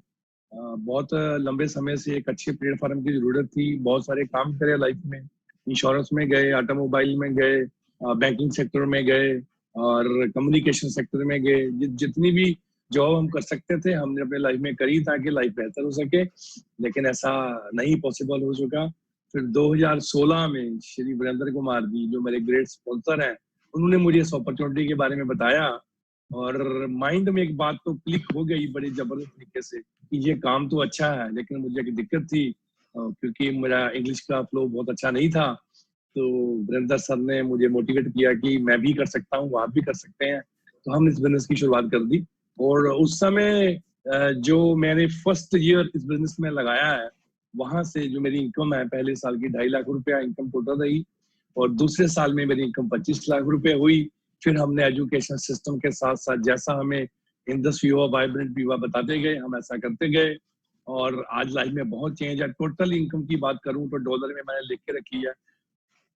बहुत लंबे समय से एक अच्छे प्लेटफॉर्म की जरूरत थी। बहुत सारे काम करे लाइफ में, इंश्योरेंस में गए, ऑटोमोबाइल में गए, बैंकिंग सेक्टर में गए और कम्युनिकेशन सेक्टर में गए। जितनी भी जॉब हम कर सकते थे हमने अपने लाइफ में करी ताकि लाइफ बेहतर हो सके, लेकिन ऐसा नहीं पॉसिबल हो चुका। फिर 2016 में श्री वीरेंद्र कुमार जी जो मेरे ग्रेट स्पॉन्सर हैं, उन्होंने मुझे इस अपॉर्चुनिटी के बारे में बताया और माइंड में एक बात तो क्लिक हो गई बड़ी जबरदस्त तरीके से कि ये काम तो अच्छा है, लेकिन मुझे एक दिक्कत थी क्योंकि मेरा इंग्लिश का फ्लो बहुत अच्छा नहीं था। तो वीरेंद्र सर ने मुझे मोटिवेट किया कि मैं भी कर सकता हूँ, आप भी कर सकते हैं। तो हमने इस बिजनेस की शुरुआत कर दी और उस समय जो मैंने फर्स्ट ईयर इस बिजनेस में लगाया है, वहां से जो मेरी इनकम है पहले साल की 2.5 लाख रुपया इनकम टोटल रही और दूसरे साल में मेरी इनकम 25 लाख रुपए हुई। फिर हमने एजुकेशन सिस्टम के साथ साथ जैसा हमें इंडस वीवा वाइब्रेंट वीवा बताते गए, हम ऐसा करते गए और आज लाइफ में बहुत चेंज है। टोटल इनकम की बात करूं तो डॉलर में मैंने लिख के रखी है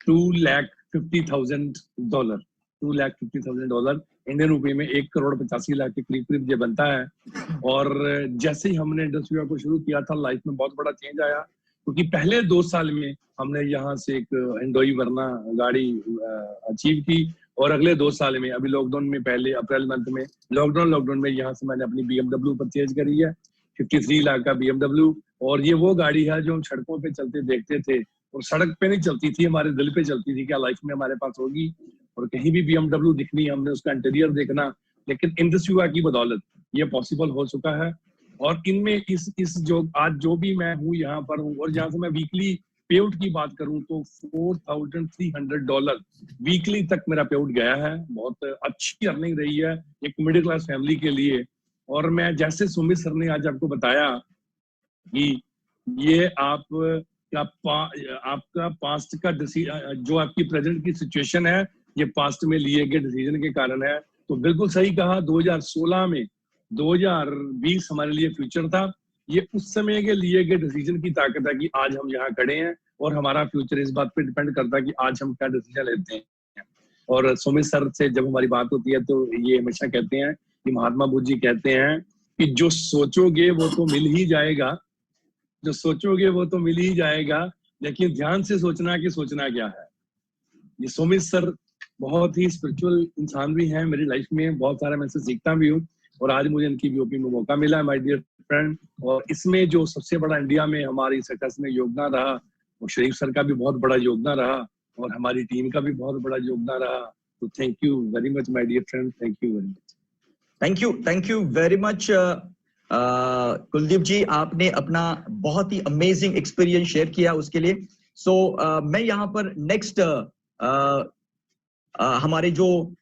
$2,50,000, $2,50,000 इंडियन रुपए में 1,85,00,000 के करीब करीब ये बनता है। और जैसे ही हमने इंडस्ट्री को शुरू किया था, लाइफ में बहुत बड़ा चेंज आया क्योंकि पहले 2 साल में हमने यहाँ से एक एंडोई वरना गाड़ी अचीव की और अगले 2 साल में अभी लॉकडाउन में पहले अप्रैल मंथ में लॉकडाउन में यहाँ से मैंने अपनी BMW परचेज करी है, 53 लाख का BMW। और ये वो गाड़ी है जो हम सड़कों पे चलते देखते थे और सड़क पे नहीं चलती थी, हमारे दिल पे चलती थी, क्या लाइफ में हमारे पास होगी और कहीं भी BMW दिखनी, हमने उसका इंटीरियर देखना। लेकिन इंडस्ट्री की बदौलत ये पॉसिबल हो चुका है और इनमें इस जो आज जो भी मैं हूँ यहाँ पर हूँ और जहाँ से मैं वीकली पेआउट की बात करूँ तो $4,300 वीकली तक मेरा पेआउट गया है। बहुत अच्छी अर्निंग रही है एक मिडिल क्लास फैमिली के लिए। और मैं जैसे सुमित सर ने आज आपको बताया कि ये आपका पास्ट का जो आपकी प्रेजेंट की सिचुएशन है ये पास्ट में लिए गए डिसीजन के कारण है, तो बिल्कुल सही कहा। 2016 में 2020 हमारे लिए फ्यूचर था, ये उस समय के लिए गए डिसीजन की ताकत है कि आज हम यहाँ खड़े हैं और हमारा फ्यूचर इस बात पे डिपेंड करता है कि आज हम क्या डिसीजन लेते हैं। और सुमित सर से जब हमारी बात होती है तो ये हमेशा कहते हैं कि महात्मा बुद्ध जी कहते हैं कि जो सोचोगे वो तो मिल ही जाएगा, जो सोचोगे वो तो मिल ही जाएगा, लेकिन ध्यान से सोचना कि सोचना क्या है। ये सुमित सर बहुत ही स्पिरिचुअल इंसान भी हैं मेरी लाइफ में, बहुत सारा मैं से सीखता भी हूँ और आज मुझे इनकी बीओपी में मौका मिला है माय डियर फ्रेंड। और इसमें जो सबसे बड़ा इंडिया में हमारी सक्सेस में योगदान रहा वो शरीफ सर का भी बहुत बड़ा योगदान रहा और हमारी टीम का भी बहुत बड़ा योगदान रहा। तो thank you very much my dear friend, thank you very much. Thank you very much Kuldeep ji, आपने अपना बहुत ही अमेजिंग एक्सपीरियंस शेयर किया उसके लिए। सो मैं यहाँ पर नेक्स्ट हमारे जो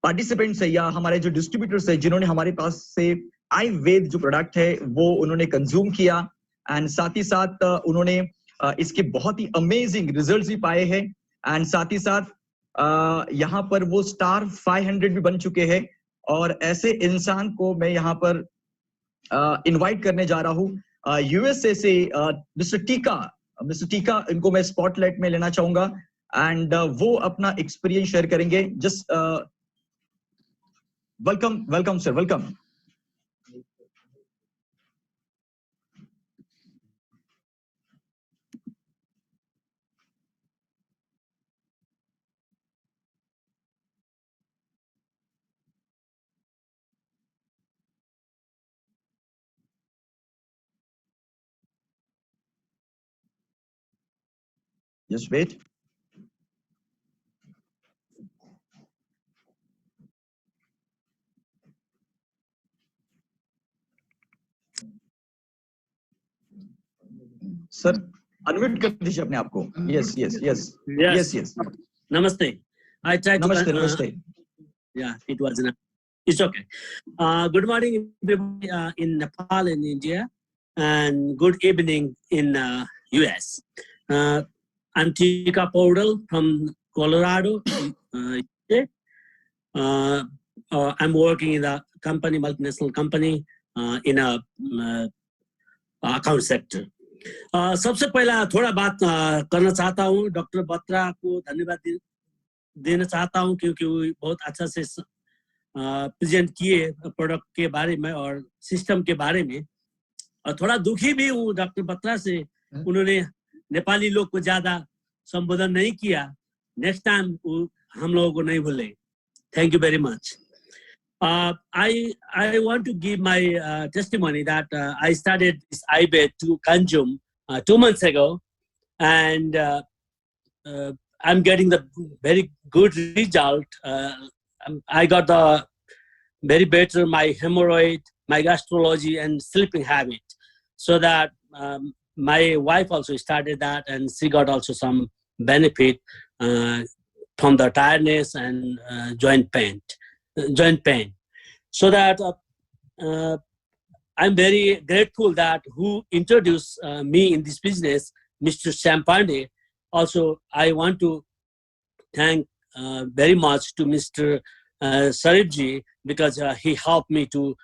पार्टिसिपेंट्स है या हमारे जो डिस्ट्रीब्यूटर्स है जिन्होंने हमारे पास से आयुर्वेद जो प्रोडक्ट है वो उन्होंने कंज्यूम किया एंड साथ ही साथ उन्होंने इसके बहुत ही अमेजिंग रिजल्ट्स भी पाए हैं एंड साथ ही साथ यहाँ पर वो स्टार 500 भी बन चुके हैं। और ऐसे इंसान को मैं यहाँ पर इनवाइट करने जा रहा हूँ यूएसए से मिस्टर टीका, इनको मैं स्पॉटलाइट में लेना चाहूंगा एंड वो अपना एक्सपीरियंस शेयर करेंगे। Just welcome sir, welcome. Just wait. Sir unmute कर दीजिए अपने आप को। Yes. Namaste. I tried to. Namaste. Yeah, it was. It's okay. Good morning, everybody in Nepal and India, and good evening in US. I'm Tika Podal from Colorado. I'm working in a company, multinational company, in a account sector. सबसे पहला थोड़ा बात करना चाहता हूँ, doctor Batra को धन्यवाद देना चाहता हूँ क्योंकि वो बहुत अच्छा से प्रेजेंट किए प्रोडक्ट के बारे में और सिस्टम के बारे में। और थोड़ा दुखी भी हूँ डॉक्टर बत्रा से, उन्होंने नेपाली लोग को ज्यादा संबोधन नहीं किया। नेक्स्ट टाइम हम लोगों को नहीं भूले। Thank you very much. I want to give my testimony that I started this IBED to consume 2 months ago, and I'm getting the very good result. I got the very better my hemorrhoid, my gastrology, and sleeping habit. So that my wife also started that, and she got also some benefit from the tiredness and joint pain. So that I'm very grateful that who introduced me in this business, Mr. Sam Pandey. Also, I want to thank very much to Mr. Saribji, because he helped me to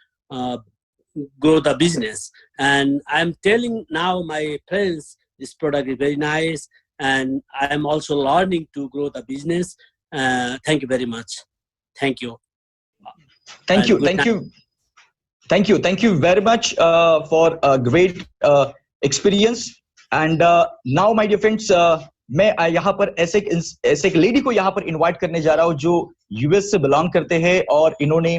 grow the business. And I'm telling now my friends, this product is very nice, and I'm also learning to grow the business. Thank you very much. Thank you. Thank you very much for a great experience. And now, my dear friends, मैं यहाँ पर ऐसे एक lady को यहाँ पर invite करने जा रहा हूँ जो यूएस से बिलोंग करते हैं, और इन्होंने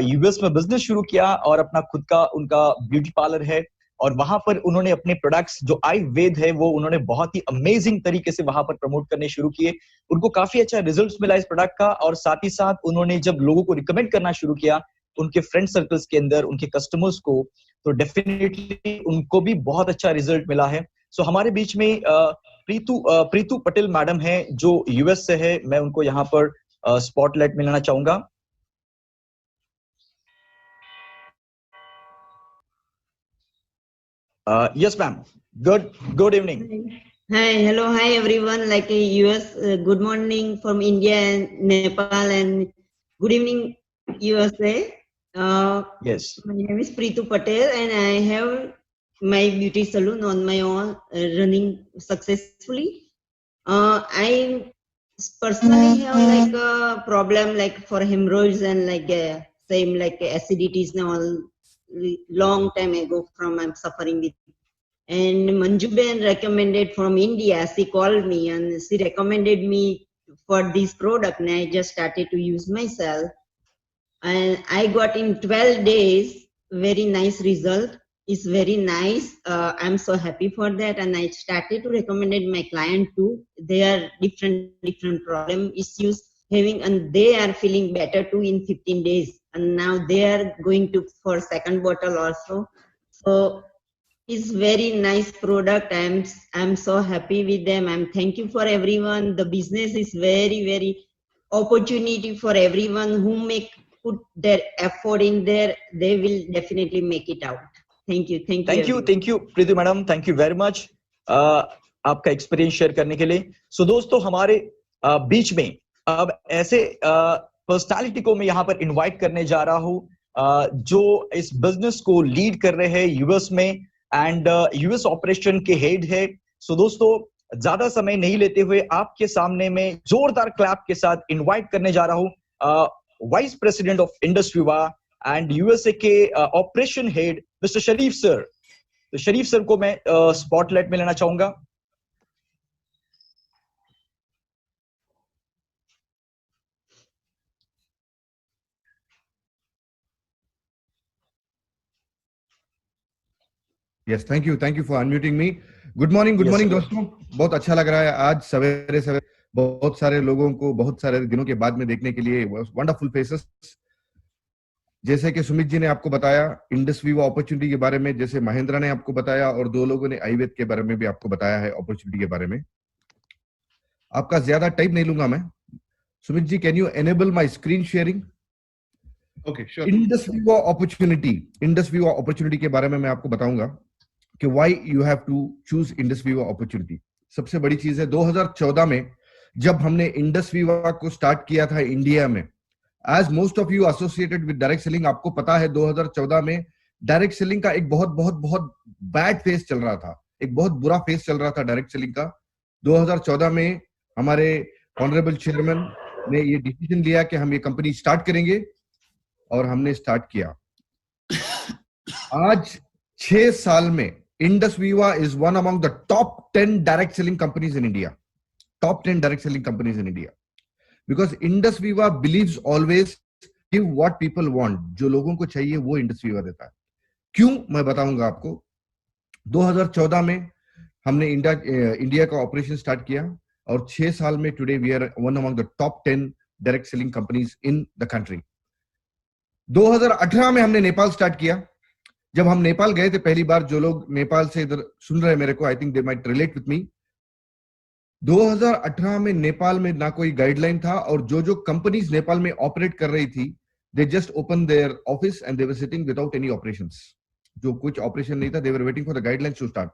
यूएस में बिजनेस शुरू किया और अपना खुद का उनका ब्यूटी पार्लर है, और वहां पर उन्होंने अपने प्रोडक्ट्स जो आयुर्वेद है वो उन्होंने बहुत ही अमेजिंग तरीके से वहां पर प्रमोट करने शुरू किए। उनको काफी अच्छा रिजल्ट्स मिला इस प्रोडक्ट का, और साथ ही साथ उन्होंने जब लोगों को रिकमेंड करना शुरू किया उनके फ्रेंड सर्कल्स के अंदर, उनके कस्टमर्स को, तो डेफिनेटली उनको भी बहुत अच्छा रिजल्ट मिला है। सो हमारे बीच में प्रीतु पटेल मैडम है जो यूएस से है। मैं उनको यहाँ पर स्पॉटलाइट में लेना चाहूंगा। Yes, ma'am. Good evening. Hi, hello, hi everyone. Like US, good morning from India and Nepal, and good evening USA. Yes. My name is Preetu Patel, and I have my beauty salon on my own, running successfully. I personally have like a problem like for hemorrhoids and like same like acidities now. Long time ago from I'm suffering with, and Manju Ben recommended from India. She called me and she recommended me for this product, and I just started to use myself, and I got in 12 days very nice result. It's very nice. I'm so happy for that, and I started to recommend it my client too. They are different problem issues having, and they are feeling better too in 15 days. And now they are going to for second bottle also. So it's very nice product. I'm so happy with them. I'm thank you for everyone. The business is very opportunity for everyone who put their effort in there. They will definitely make it out. Thank you Preeti madam, thank you very much आपका experience share करने के लिए। सो दोस्तों, हमारे बीच में अब ऐसे personality को मैं यहाँ पर इनवाइट करने जा रहा हूँ जो इस बिजनेस को लीड कर रहे हैं यूएस में, एंड यूएस ऑपरेशन के हेड है। सो दोस्तों, ज्यादा समय नहीं लेते हुए आपके सामने में जोरदार क्लैप के साथ इनवाइट करने जा रहा हूँ वाइस प्रेसिडेंट ऑफ इंडस विवा एंड यूएसए के ऑपरेशन हेड मिस्टर शरीफ सर। तो शरीफ सर को मैं स्पॉटलाइट में लेना चाहूंगा। Yes, thank you for unmuting me. Good morning दोस्तों। बहुत अच्छा लग रहा है आज सवेरे बहुत सारे लोगों को बहुत सारे दिनों के बाद में देखने के लिए। Wonderful faces. जैसे कि सुमित जी ने आपको बताया इंडस विवा अपॉर्चुनिटी के बारे में, जैसे महेंद्र ने आपको बताया, और दो लोगों ने आयुर्वेद के बारे में भी आपको बताया है अपॉर्चुनिटी के बारे में। आपका ज्यादा टाइम नहीं लूंगा मैं। Sumit ji, can you enable my screen sharing? Okay, sure. Indus Viva opportunity के बारे में मैं आपको बताऊंगा कि why you have to choose Indus Viva opportunity. सबसे बड़ी चीज है 2014 में जब हमने इंडस विवा को स्टार्ट किया था इंडिया में, as most of you associated with direct selling, आपको पता है 2014 में डायरेक्ट सेलिंग का एक बहुत बैड फेज चल रहा था, एक बहुत बुरा फेज चल रहा था डायरेक्ट सेलिंग का। 2014 में हमारे ऑनरेबल चेयरमैन ने ये डिसीजन लिया कि हम ये कंपनी स्टार्ट करेंगे, और हमने स्टार्ट किया। आज 6 साल में Indus Viva is one among the top 10 direct selling companies in India. Top 10 direct selling companies in India, because Indus Viva believes always give what people want. जो लोगों को चाहिए वो इंडस विवा देता है। क्यों, मैं बताऊंगा आपको। 2014 में हमने इंडिया का ऑपरेशन स्टार्ट किया और 6 साल में today we are one among the top 10 direct selling companies in the country. 2018 में हमने नेपाल स्टार्ट किया। जब हम नेपाल गए थे पहली बार, जो लोग नेपाल से इधर सुन रहे हैं मेरे को, I think they might relate with me. 2018 में नेपाल में ना कोई गाइडलाइन था और जो कंपनीज नेपाल में ऑपरेट कर रही थी, they just open their office and they were sitting without any operations. जो कुछ ऑपरेशन नहीं था, they were waiting for the guidelines to start.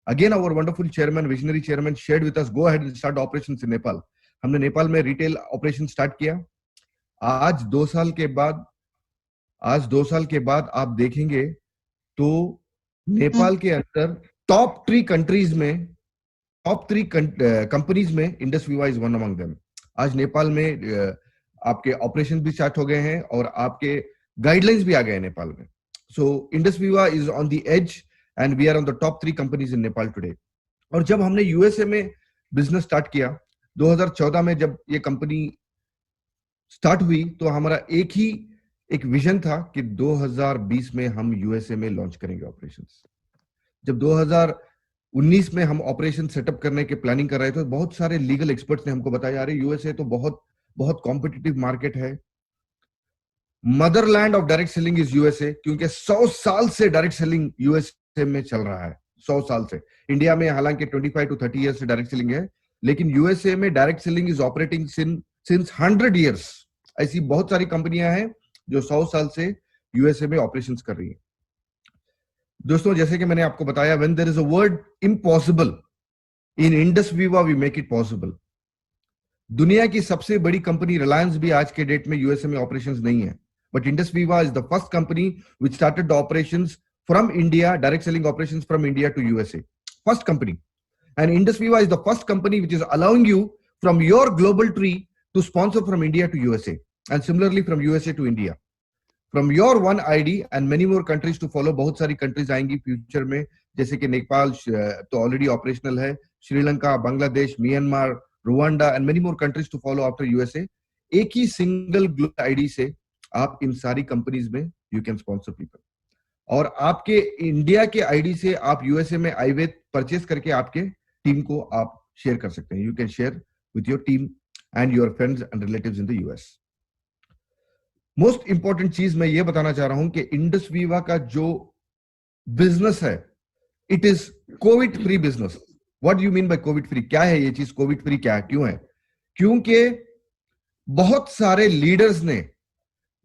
Again our wonderful chairman, visionary chairman shared with us, go ahead and start operations in Nepal. हमने नेपाल में retail operation start किया। आज 2 साल के बाद आप देखेंगे तो नेपाल के अंदर टॉप 3 कंपनीज में Indus Viva is one among them. आज नेपाल में आपके ऑपरेशन भी स्टार्ट हो गए हैं और आपके गाइडलाइंस भी आ गए हैं नेपाल में। So Indus Viva is on the edge and we are on the top 3 companies in Nepal today. और जब हमने यूएसए में बिजनेस स्टार्ट किया 2014 में, जब ये कंपनी स्टार्ट हुई, तो हमारा एक विजन था कि 2020 में हम यूएसए में लॉन्च करेंगे ऑपरेशंस। जब 2019 में हम ऑपरेशन सेटअप करने के प्लानिंग कर रहे थे, तो बहुत सारे लीगल एक्सपर्ट्स ने हमको बताया, अरे यूएसए तो बहुत बहुत कॉम्पिटिटिव मार्केट है, Motherland of direct selling is USA, क्योंकि 100 साल से डायरेक्ट सेलिंग यूएसए में चल रहा है। 100 साल से। इंडिया में हालांकि 25 to 30 ईयर्स से डायरेक्ट सेलिंग है, लेकिन यूएसए में direct selling is operating since 100 years. ऐसी बहुत सारी कंपनियां हैं जो 100 साल से यूएसए में ऑपरेशंस कर रही हैं। दोस्तों, जैसे कि मैंने आपको बताया, when there is a word impossible, in Indus Viva we make it possible. दुनिया की सबसे बड़ी कंपनी रिलायंस भी आज के डेट में यूएसए में ऑपरेशंस नहीं है, but Indus Viva is the first company which started the operations from India, direct selling operations from India to USA. First company. And Indus Viva is the first company which is allowing you from your global tree to sponsor from India to USA, and similarly from USA to India, from your one ID and many more countries to follow। बहुत सारी countries आएंगी future में, जैसे कि नेपाल तो already operational है, Sri Lanka, Bangladesh, Myanmar, Rwanda and many more countries to follow after USA. एक ही सिंगल ग्लोबल आईडी से आप इन सारी कंपनीज में यू कैन स्पॉन्सर पीपल, और आपके इंडिया के आईडी से आप यूएसए में आईवे परचेस करके आपके टीम को आप शेयर कर सकते हैं। You can share with your team and your friends and relatives in the US. Most important चीज मैं ये बताना चाह रहा हूं कि इंडस विवा का जो बिजनेस है, it is Covid free business. What you mean by Covid free? क्या है ये चीज कोविड फ्री? क्या है, क्यों है? क्योंकि बहुत सारे लीडर्स ने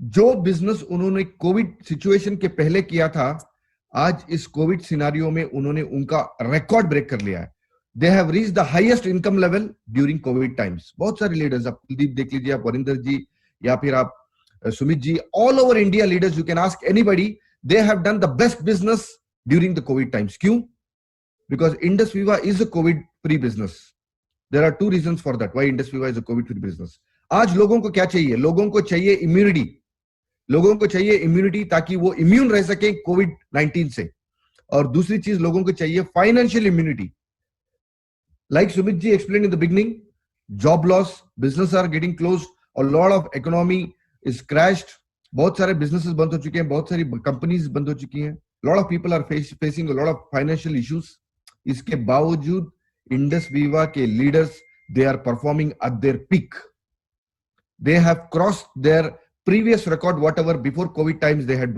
जो बिजनेस उन्होंने कोविड सिचुएशन के पहले किया था, आज इस कोविड सिनारियो में उन्होंने उनका रिकॉर्ड ब्रेक कर लिया है। They have reached the highest income level during Covid times. बहुत सारे लीडर्स, आप कुलदीप देख लीजिए, आप वरिंदर जी, या फिर आप Sumit ji, all over India leaders, you can ask anybody, they have done the best business during the COVID times. क्यों? Because Indus Viva is a COVID free business. There are 2 reasons for that. Why Indus Viva is a COVID free business. आज लोगों को क्या चाहिए? लोगों को चाहिए immunity. लोगों को चाहिए इम्यूनिटी ताकि वो इम्यून रह सके कोविड-19 से। और दूसरी चीज लोगों को चाहिए financial immunity. Like Sumit ji explained in the beginning, job loss, business are getting closed, a lot of economy is crashed। बहुत सारे businesses बंद हो चुके हैं, बहुत सारी कंपनीज बंद हो चुकी हैं। lot of people are facing a lot of financial issues। इसके बावजूद इंडस विवा के leaders, they are performing at their peak। they have crossed their previous record, whatever before COVID times they have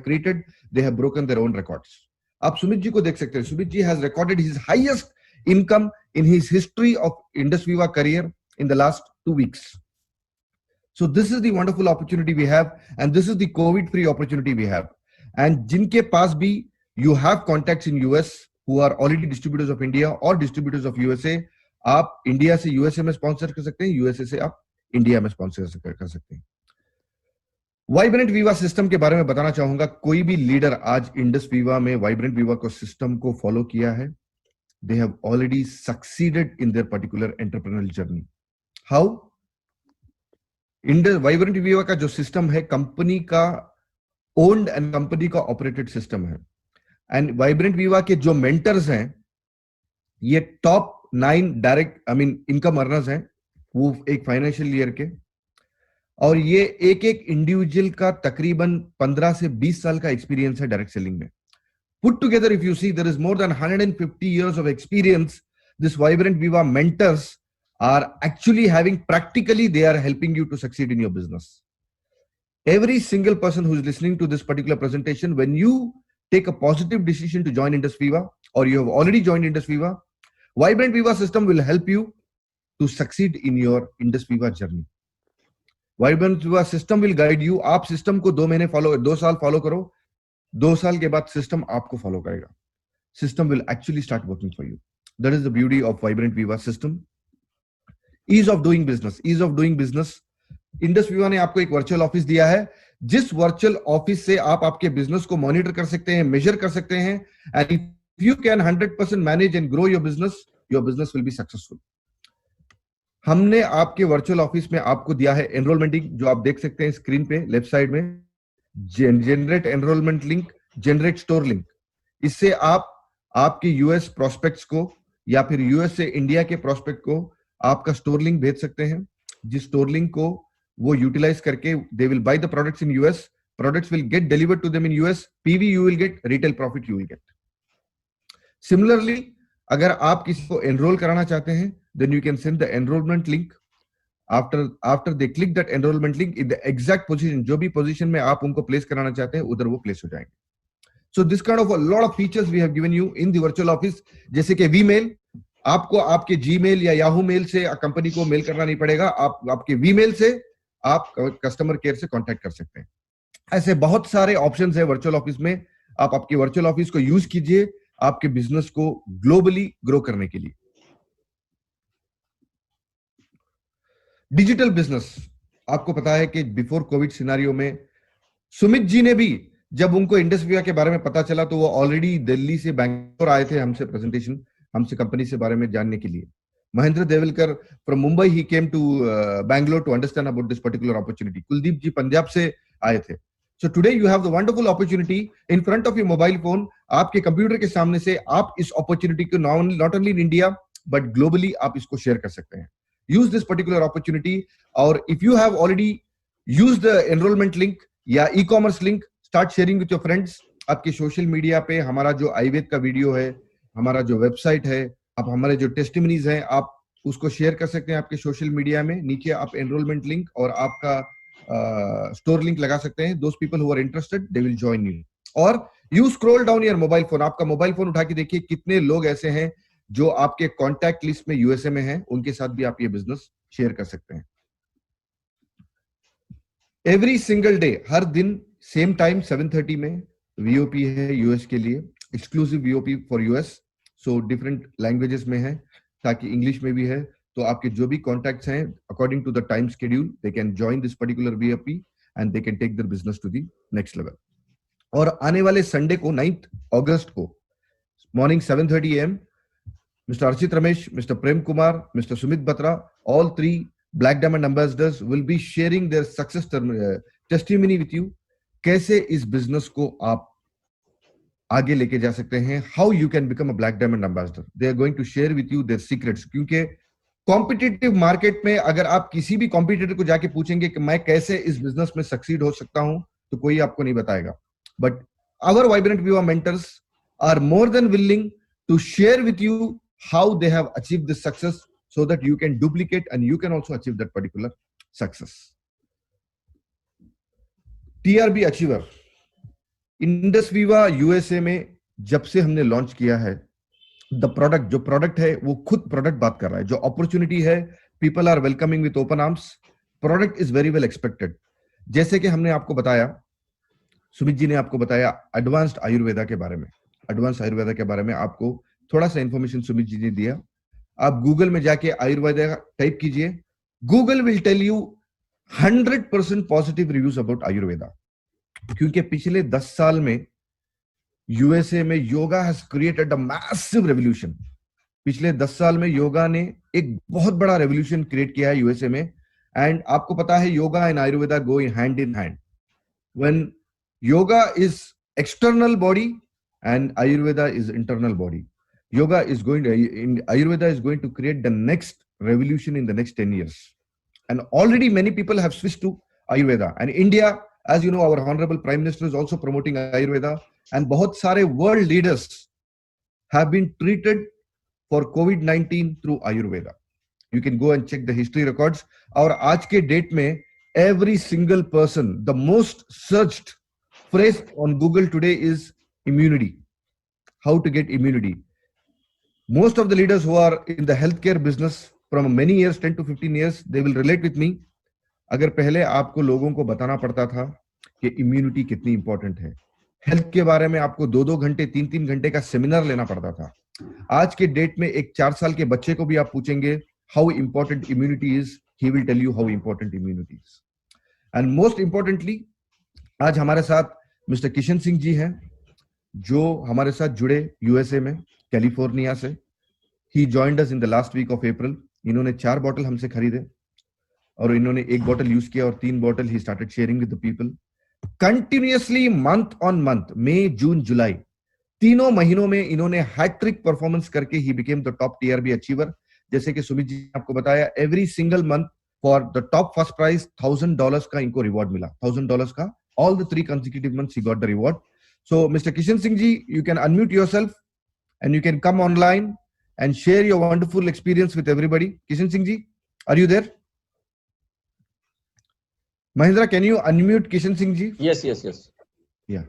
created, they have broken their own records। आप सुमित जी को देख सकते हैं। Sumit ji has recorded his highest income in his history of Indus Viva career in the last 2 weeks। So this is the wonderful opportunity we have, and this is the COVID-free opportunity we have। And जिनके पास भी you have contacts in US who are already distributors of India or distributors of USA, आप India से USA में sponsor कर सकते हैं, USA से आप इंडिया में स्पॉन्सर कर सकते हैं। वाइब्रेंट विवा सिस्टम के बारे में बताना चाहूंगा। कोई भी लीडर आज इंडस विवा में वाइब्रेंट विवा को सिस्टम को फॉलो किया है, they have already succeeded in their particular entrepreneurial journey। How? Vibrant विवा का जो सिस्टम है, कंपनी का ओन्ड एंड कंपनी का ऑपरेटेड सिस्टम है। एंड वाइब्रेंट विवा के जो मेंटर्स हैं, ये टॉप 9 डायरेक्ट इनकम अर्नर्स हैं, वो एक फाइनेंशियल ईयर के, और ये एक इंडिविजुअल का तकरीबन 15 से 20 साल का एक्सपीरियंस है डायरेक्ट सेलिंग में। Put together, if you see, there is more than 150 years of experience. This Vibrant Viva mentors are actually having, practically, they are helping you to succeed in your business. Every single person who is listening to this particular presentation, when you take a positive decision to join Indus Viva, or you have already joined Indus Viva, Vibrant Viva system will help you to succeed in your Indus Viva journey. Vibrant Viva system will guide you. आप system को 2 साल follow करो, 2 साल के बाद system आपको follow करेगा. System will actually start working for you. That is the beauty of Vibrant Viva system. Ease of doing business. Ease of doing business. Indus Viva ने आपको एक virtual office दिया है, जिस virtual office से आप आपके business को monitor कर सकते हैं, measure कर सकते हैं, and if you can 100% manage and grow your business will be successful. हमने आपके वर्चुअल ऑफिस में आपको दिया है एनरोलमेंट लिंक, जो आप देख सकते हैं स्क्रीन पे लेफ्ट साइड में, generate enrolment link, generate store link. इससे आप आपके यूएस प्रोस्पेक्ट्स को या फिर यूएस से इंडिया के प्रोस्पेक्ट को आपका स्टोर लिंक भेज सकते हैं, जिस स्टोर लिंक को वो यूटिलाइज करके they will buy the products in US, products will get delivered to them in US, PV you will get, retail profit you will get. Similarly अगर आप किसी को एनरोल कराना चाहते हैं, then you can send the enrollment link. After they click that enrollment link, in the exact position, जो भी position में आप उनको place कराना चाहते हैं, उधर वो place हो जाएंगे. So this kind of a lot of features we have given you in the virtual office. जैसे कि Vmail, आपको आपके Gmail या Yahoo Mail से कंपनी को मेल करना नहीं पड़ेगा, आप आपके Vmail से आप कस्टमर केयर से कांटेक्ट कर सकते हैं. ऐसे बहुत सारे ऑप्शंस है वर्चुअल ऑफिस में. आप आपके वर्चुअल ऑफिस को यूज कीजिए आपके बिजनेस को ग्लोबली ग्रो करने के लिए. डिजिटल बिजनेस, आपको पता है कि बिफोर कोविड सिनेरियो में सुमित जी ने भी, जब उनको इंडस विवा के बारे में पता चला, तो वो ऑलरेडी दिल्ली से बैंगलोर आए थे हमसे कंपनी से बारे में जानने के लिए. Mahendra Devalkar from Mumbai, he came to Bangalore to understand about this particular opportunity. Kuldeep ji Punjab से आए थे. So today you have the wonderful opportunity in front of your mobile phone. आपके कंप्यूटर के सामने से आप इस अपॉर्चुनिटी को not only in India but globally आप इसको शेयर कर सकते हैं. Use this particular opportunity, or if you have already used the enrollment link या e-commerce link, start sharing with your friends. आपके सोशल मीडिया पे हमारा जो आयुर्वेद का वीडियो है, हमारा जो वेबसाइट है, आप हमारे जो टेस्टिमनीज हैं, आप उसको शेयर कर सकते हैं आपके सोशल मीडिया में. नीचे आप एनरोलमेंट लिंक और आपका स्टोर लिंक लगा सकते हैं. Those people who are interested, they will join you. और you scroll down your mobile phone. आपका मोबाइल फोन उठा के देखिए कितने लोग ऐसे हैं जो आपके कॉन्टैक्ट लिस्ट में यूएसए में हैं, उनके साथ भी आप ये बिजनेस शेयर कर सकते हैं. एवरी सिंगल डे, हर दिन सेम टाइम 7:30 में वीओपी है यूएस के लिए, exclusive VOP for US. So different languages में है, ताकि इंग्लिश में भी है. तो आपके जो भी कॉन्टैक्ट्स हैं, according to the time schedule, they can join this particular VOP and they can take their business to the next level. और आने वाले संडे को 9th अगस्त को morning 7:30 AM, Mr. Archit Ramesh, Mr. Prem Kumar, Mr. Sumit Batra, all 3 Black Diamond ambassadors will be sharing their success testimony with you. कैसे इस business को आप आगे लेके जा सकते हैं, how you can become a Black Diamond ambassador. They are going to share with you their secrets. क्योंकि कॉम्पिटिटिव मार्केट में अगर आप किसी भी कॉम्पिटिटर को जाके पूछेंगे कि मैं कैसे इस बिजनेस में सक्सीड हो सकता हूं, तो कोई आपको नहीं बताएगा. But our Vibrant Viva mentors are more than willing to share with you how they have achieved this success, so that you can duplicate and you can also achieve that particular success. TRB Achiever, Indus Viva USA में जब से हमने launch किया है, the product, जो product है वो खुद प्रोडक्ट बात कर रहा है. जो अपॉर्चुनिटी है, people are welcoming with open arms. Product is very well expected. जैसे कि हमने आपको बताया, सुमित जी ने आपको बताया एडवांस्ड आयुर्वेदा के बारे में. एडवांस आयुर्वेदा के बारे में आपको थोड़ा सा इंफॉर्मेशन सुमित जी ने दिया. आप गूगल में जाके आयुर्वेदा टाइप कीजिए, Google will tell you 100% positive reviews about Ayurveda. क्योंकि पिछले 10 साल में यूएसए में yoga has created a massive revolution. पिछले 10 साल में योगा ने एक बहुत बड़ा रेवोल्यूशन क्रिएट किया है यूएसए में. एंड आपको पता है yoga and Ayurveda go hand in hand. When yoga is external body and Ayurveda is internal body. Ayurveda is going to create the next revolution in the next 10 years. And already many people have switched to Ayurveda. And India, as you know, our Honorable Prime Minister is also promoting Ayurveda. and बहुत सारे world leaders have been treated for COVID-19 through Ayurveda. You can go and check the history records. और आज के date में every single person, the most searched phrase on Google today is immunity. How to get immunity. Most of the leaders who are in the healthcare business from many years, 10 to 15 years, they will relate with me. अगर पहले आपको लोगों को बताना पड़ता था कि immunity कितनी इंपॉर्टेंट है, हेल्थ के बारे में आपको 2-2 घंटे 3-3 घंटे का सेमिनार लेना पड़ता था. आज के डेट में एक 4 साल के बच्चे को भी आप पूछेंगे how important immunity is, he will tell you how important immunity is. And most importantly आज हमारे साथ मिस्टर किशन सिंह जी हैं, जो हमारे साथ जुड़े यूएसए में, कैलिफोर्निया से. He joined us in the last week of April. इन्होंने 4 बॉटल हमसे खरीदे और इन्होंने 1 बॉटल यूज किया और 3 bottle he started sharing with the people continuously month on month. मई, जून, जुलाई, तीनों महीनों में इन्होंने हैट्रिक परफॉर्मेंस करके he became the top TRB achiever. जैसे कि सुमित जी ने आपको बताया, every single month for the top first prize $1,000 का इनको रिवॉर्ड मिला, $1,000 का. All the 3 consecutive months he got the reward. So Mr. Kishan Singh ji, you can unmute yourself and you can come online and share your wonderful experience with everybody. Kishan Singh ji, are you there? Mahindra, can you unmute Kishan Singh ji? Yes. Yeah.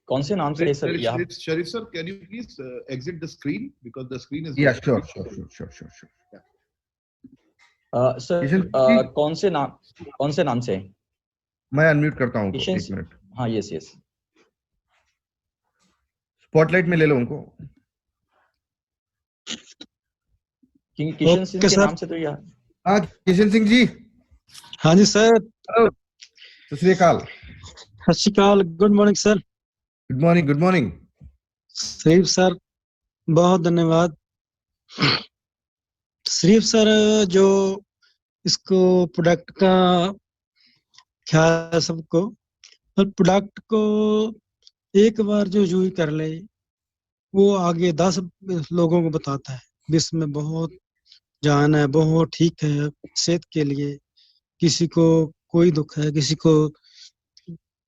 कौन से नाम से sir? Sharif sir, can you please exit the screen because the screen is. Yeah, sure. Sir कौन से नाम से? मैं unmute करता हूँ, 1 मिनट. हाँ, यस. स्पॉटलाइट में ले लो उनको. किशन सिंह के नाम से तो यार. हाँ, किशन सिंह जी. हाँ जी सर. सत श्री अकाल. सत श्री अकाल. Good morning sir. Good morning. Sharif sir, बहुत धन्यवाद. शरीफ सर, जो इसको प्रोडक्ट का ख्याल है सबको, पर प्रोडक्ट को एक बार जो यूज कर ले वो आगे 10 लोगों को बताता है. इसमें बहुत जान है, बहुत ठीक है सेहत के लिए. किसी को कोई दुख है, किसी को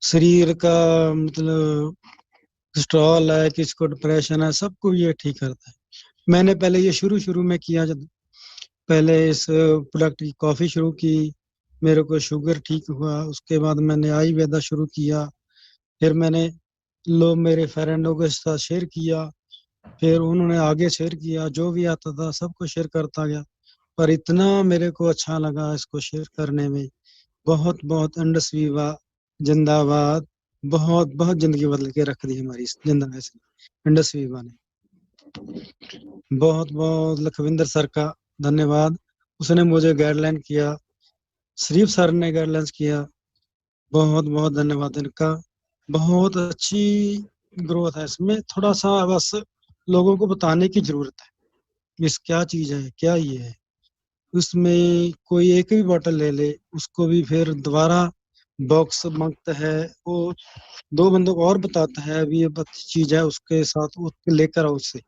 शरीर का मतलब कोलेस्ट्रॉल है, किसी को डिप्रेशन है, सबको ये ठीक करता है. मैंने पहले ये शुरू में किया, जब पहले इस प्रोडक्ट की कॉफी शुरू की, मेरे को शुगर ठीक हुआ. उसके बाद मैंने आयुर्वेदा शुरू किया, फिर मैंने मेरे फ्रेंडों के साथ शेयर किया, फिर उन्होंने आगे शेयर किया. जो भी आता था सबको शेयर करता गया. पर इतना मेरे को अच्छा लगा इसको शेयर करने में. बहुत इंडस वीवा जिंदाबाद. बहुत जिंदगी बदल के रख दी हमारी जिंदगी से इंडस वीवा ने. बहुत लखविंदर सर का धन्यवाद, उसने मुझे गाइडलाइन किया. शरीफ सर ने गाइडलाइंस किया. बहुत धन्यवाद इनका. बहुत अच्छी ग्रोथ है इसमें. थोड़ा सा बस लोगों को बताने की जरूरत है इस क्या चीज है, क्या ये है. उसमें कोई एक भी बोतल ले ले, उसको भी फिर दोबारा बॉक्स मांगता है, वो 2 बंदों को और बताता है अभी ये अच्छी चीज है, उसके साथ वो लेकर आओ उससे.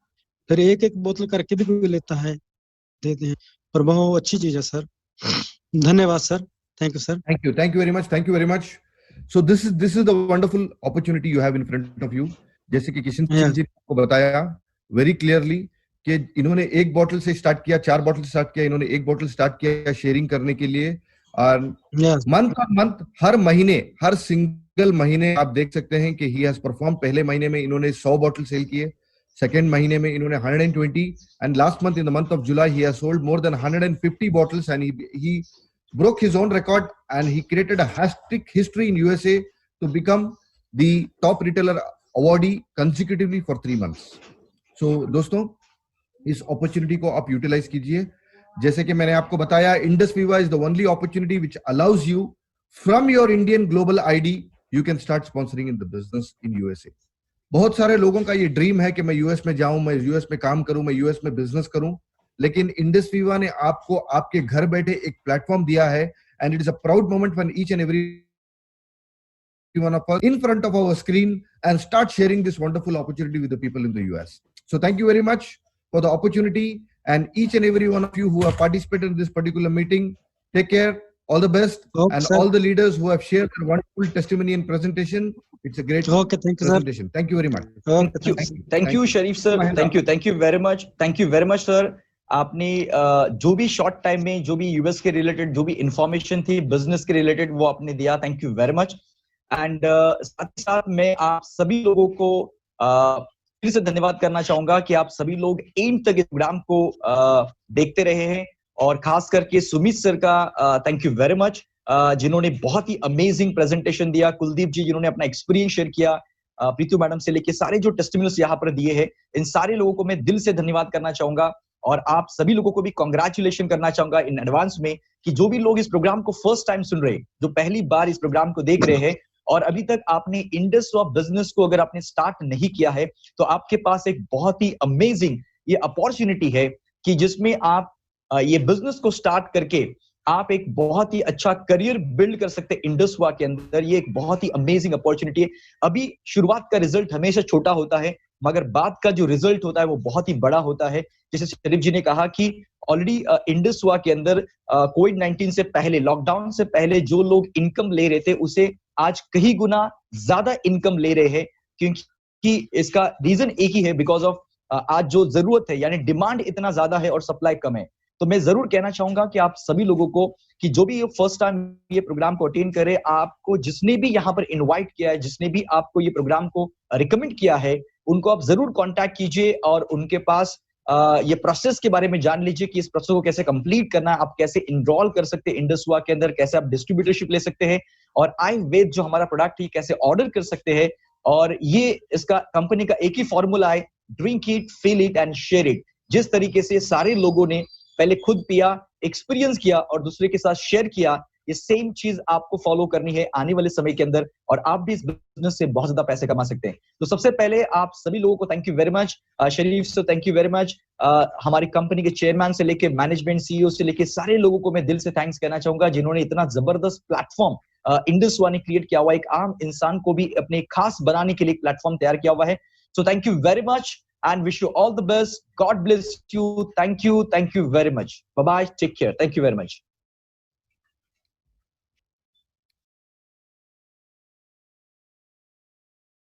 फिर एक बोतल करके भी कोई लेता है, देते हैं. पर बहुत अच्छी चीज है सर. धन्यवाद sir. Thank you sir. Thank you very much. So this is the wonderful opportunity you have in front of you. जैसे कि किशन सिंह जी ने आपको बताया वेरी क्लियरली कि इन्होंने 1 बॉटल से स्टार्ट किया, 4 बॉटल से स्टार्ट किया. इन्होंने 1 बॉटल स्टार्ट किया शेयरिंग करने के लिए. और मंथ हर महीने, हर सिंगल महीने आप देख सकते हैं कि ही हैज परफॉर्म. पहले महीने में इन्होंने 100 बॉटल सेल किए, सेकेंड महीने में इन्होंने 120, and last month in the month of July he has sold more than 150 bottles, and he broke his own record and he created a hashtag history in USA to become the top retailer awardee consecutively for 3 months. So दोस्तों, इस opportunity को आप utilise कीजिए. जैसे कि मैंने आपको बताया, Indus Viva is the only opportunity which allows you from your Indian global ID you can start sponsoring in the business in USA. बहुत सारे लोगों का ये ड्रीम है कि मैं यूएस में जाऊं, मैं यूएस में काम करूं, मैं यूएस में बिजनेस करूं. लेकिन इंडस वीवा ने आपको आपके घर बैठे एक प्लेटफॉर्म दिया है, and it is a proud moment when each and every one of us in front of our screen and start sharing this wonderful opportunity with the people in the US. So thank you very much for the opportunity, and each and every one of you who have participated in this particular meeting, take care, all the best. And all the leaders who have shared their wonderful testimony and presentation, It's a great Okay, thank you, sir. presentation. Thank you very much. Okay, thank you Sharif sir, thank you very much sir. आपने जो भी short time में जो भी US के related जो भी information थी बिजनेस के रिलेटेड वो आपने दिया, thank you very much. And साथ ही साथ मैं आप सभी लोगों को फिर से धन्यवाद करना चाहूंगा कि आप सभी लोग एंड तक इस प्रोग्राम को देखते रहे हैं, और खास करके सुमित सर का थैंक यू वेरी मच, जिन्होंने बहुत ही अमेजिंग प्रेजेंटेशन दिया, कुलदीप जी जिन्होंने अपना एक्सपीरियंस शेयर किया, प्रीतू मैडम से लेके सारे जो टेस्टिमोनियल्स यहाँ पर दिए हैं, इन सारे लोगों को मैं दिल से धन्यवाद करना चाहूंगा। और आप सभी लोगों को भी कॉन्ग्रेचुलेशन करना चाहूंगा इन एडवांस में कि जो भी लोग इस प्रोग्राम को फर्स्ट टाइम सुन रहे हैं, जो पहली बार इस प्रोग्राम को देख रहे हैं और अभी तक आपने इंडस ऑफ बिजनेस को अगर आपने स्टार्ट नहीं किया है, तो आपके पास एक बहुत ही अमेजिंग ये अपॉर्चुनिटी है कि जिसमें आप ये बिजनेस को स्टार्ट करके आप एक बहुत ही अच्छा करियर बिल्ड कर सकते हैं इंडसवा के अंदर। ये एक बहुत ही अमेजिंग अपॉर्चुनिटी है। अभी शुरुआत का रिजल्ट हमेशा छोटा होता है, मगर बाद का जो रिजल्ट होता है वो बहुत ही बड़ा होता है। जैसे शरीफ जी ने कहा कि ऑलरेडी इंडसवा के अंदर कोविड-19 से पहले, लॉकडाउन से पहले जो लोग इनकम ले रहे थे उसे आज कई गुना ज्यादा इनकम ले रहे हैं, क्योंकि इसका रीजन एक ही है, बिकॉज ऑफ आज जो जरूरत है यानी डिमांड इतना ज्यादा है और सप्लाई कम है। तो मैं जरूर कहना चाहूंगा कि आप सभी लोगों को कि जो भी फर्स्ट टाइम ये प्रोग्राम को अटेंड करे, आपको जिसने भी यहाँ पर इनवाइट किया है, जिसने भी आपको ये प्रोग्राम को रिकमेंड किया है, उनको आप जरूर कांटेक्ट कीजिए और उनके पास ये प्रोसेस के बारे में जान लीजिए कि इस प्रोसेस को कैसे कंप्लीट करना है, आप कैसे इनरोल कर सकते हैं इंडसवा के अंदर, कैसे आप डिस्ट्रीब्यूटरशिप ले सकते हैं, और आयुर्वेद जो हमारा प्रोडक्ट है कैसे ऑर्डर कर सकते हैं। और ये इसका कंपनी का एक ही फॉर्मूला है, drink it, feel it and share it. जिस तरीके से सारे लोगों ने पहले खुद पिया, एक्सपीरियंस किया और दूसरे के साथ शेयर किया, ये सेम चीज आपको फॉलो करनी है आने वाले समय के अंदर, और आप भी इस बिजनेस से बहुत ज्यादा पैसे कमा सकते हैं। तो सबसे पहले आप सभी लोगों को thank you very much. Sharif sir thank you very much. हमारी कंपनी के चेयरमैन से लेके मैनेजमेंट, सीईओ से लेके सारे लोगों को मैं दिल से थैंक्स कहना चाहूंगा, जिन्होंने इतना जबरदस्त प्लेटफॉर्म इंडसवा ने क्रिएट किया हुआ, एक आम इंसान को भी अपने खास बनाने के लिए प्लेटफॉर्म तैयार किया हुआ है। सो thank you very much and wish you all the best. God bless you. Thank you very much. Bye bye. Take care. Thank you very much.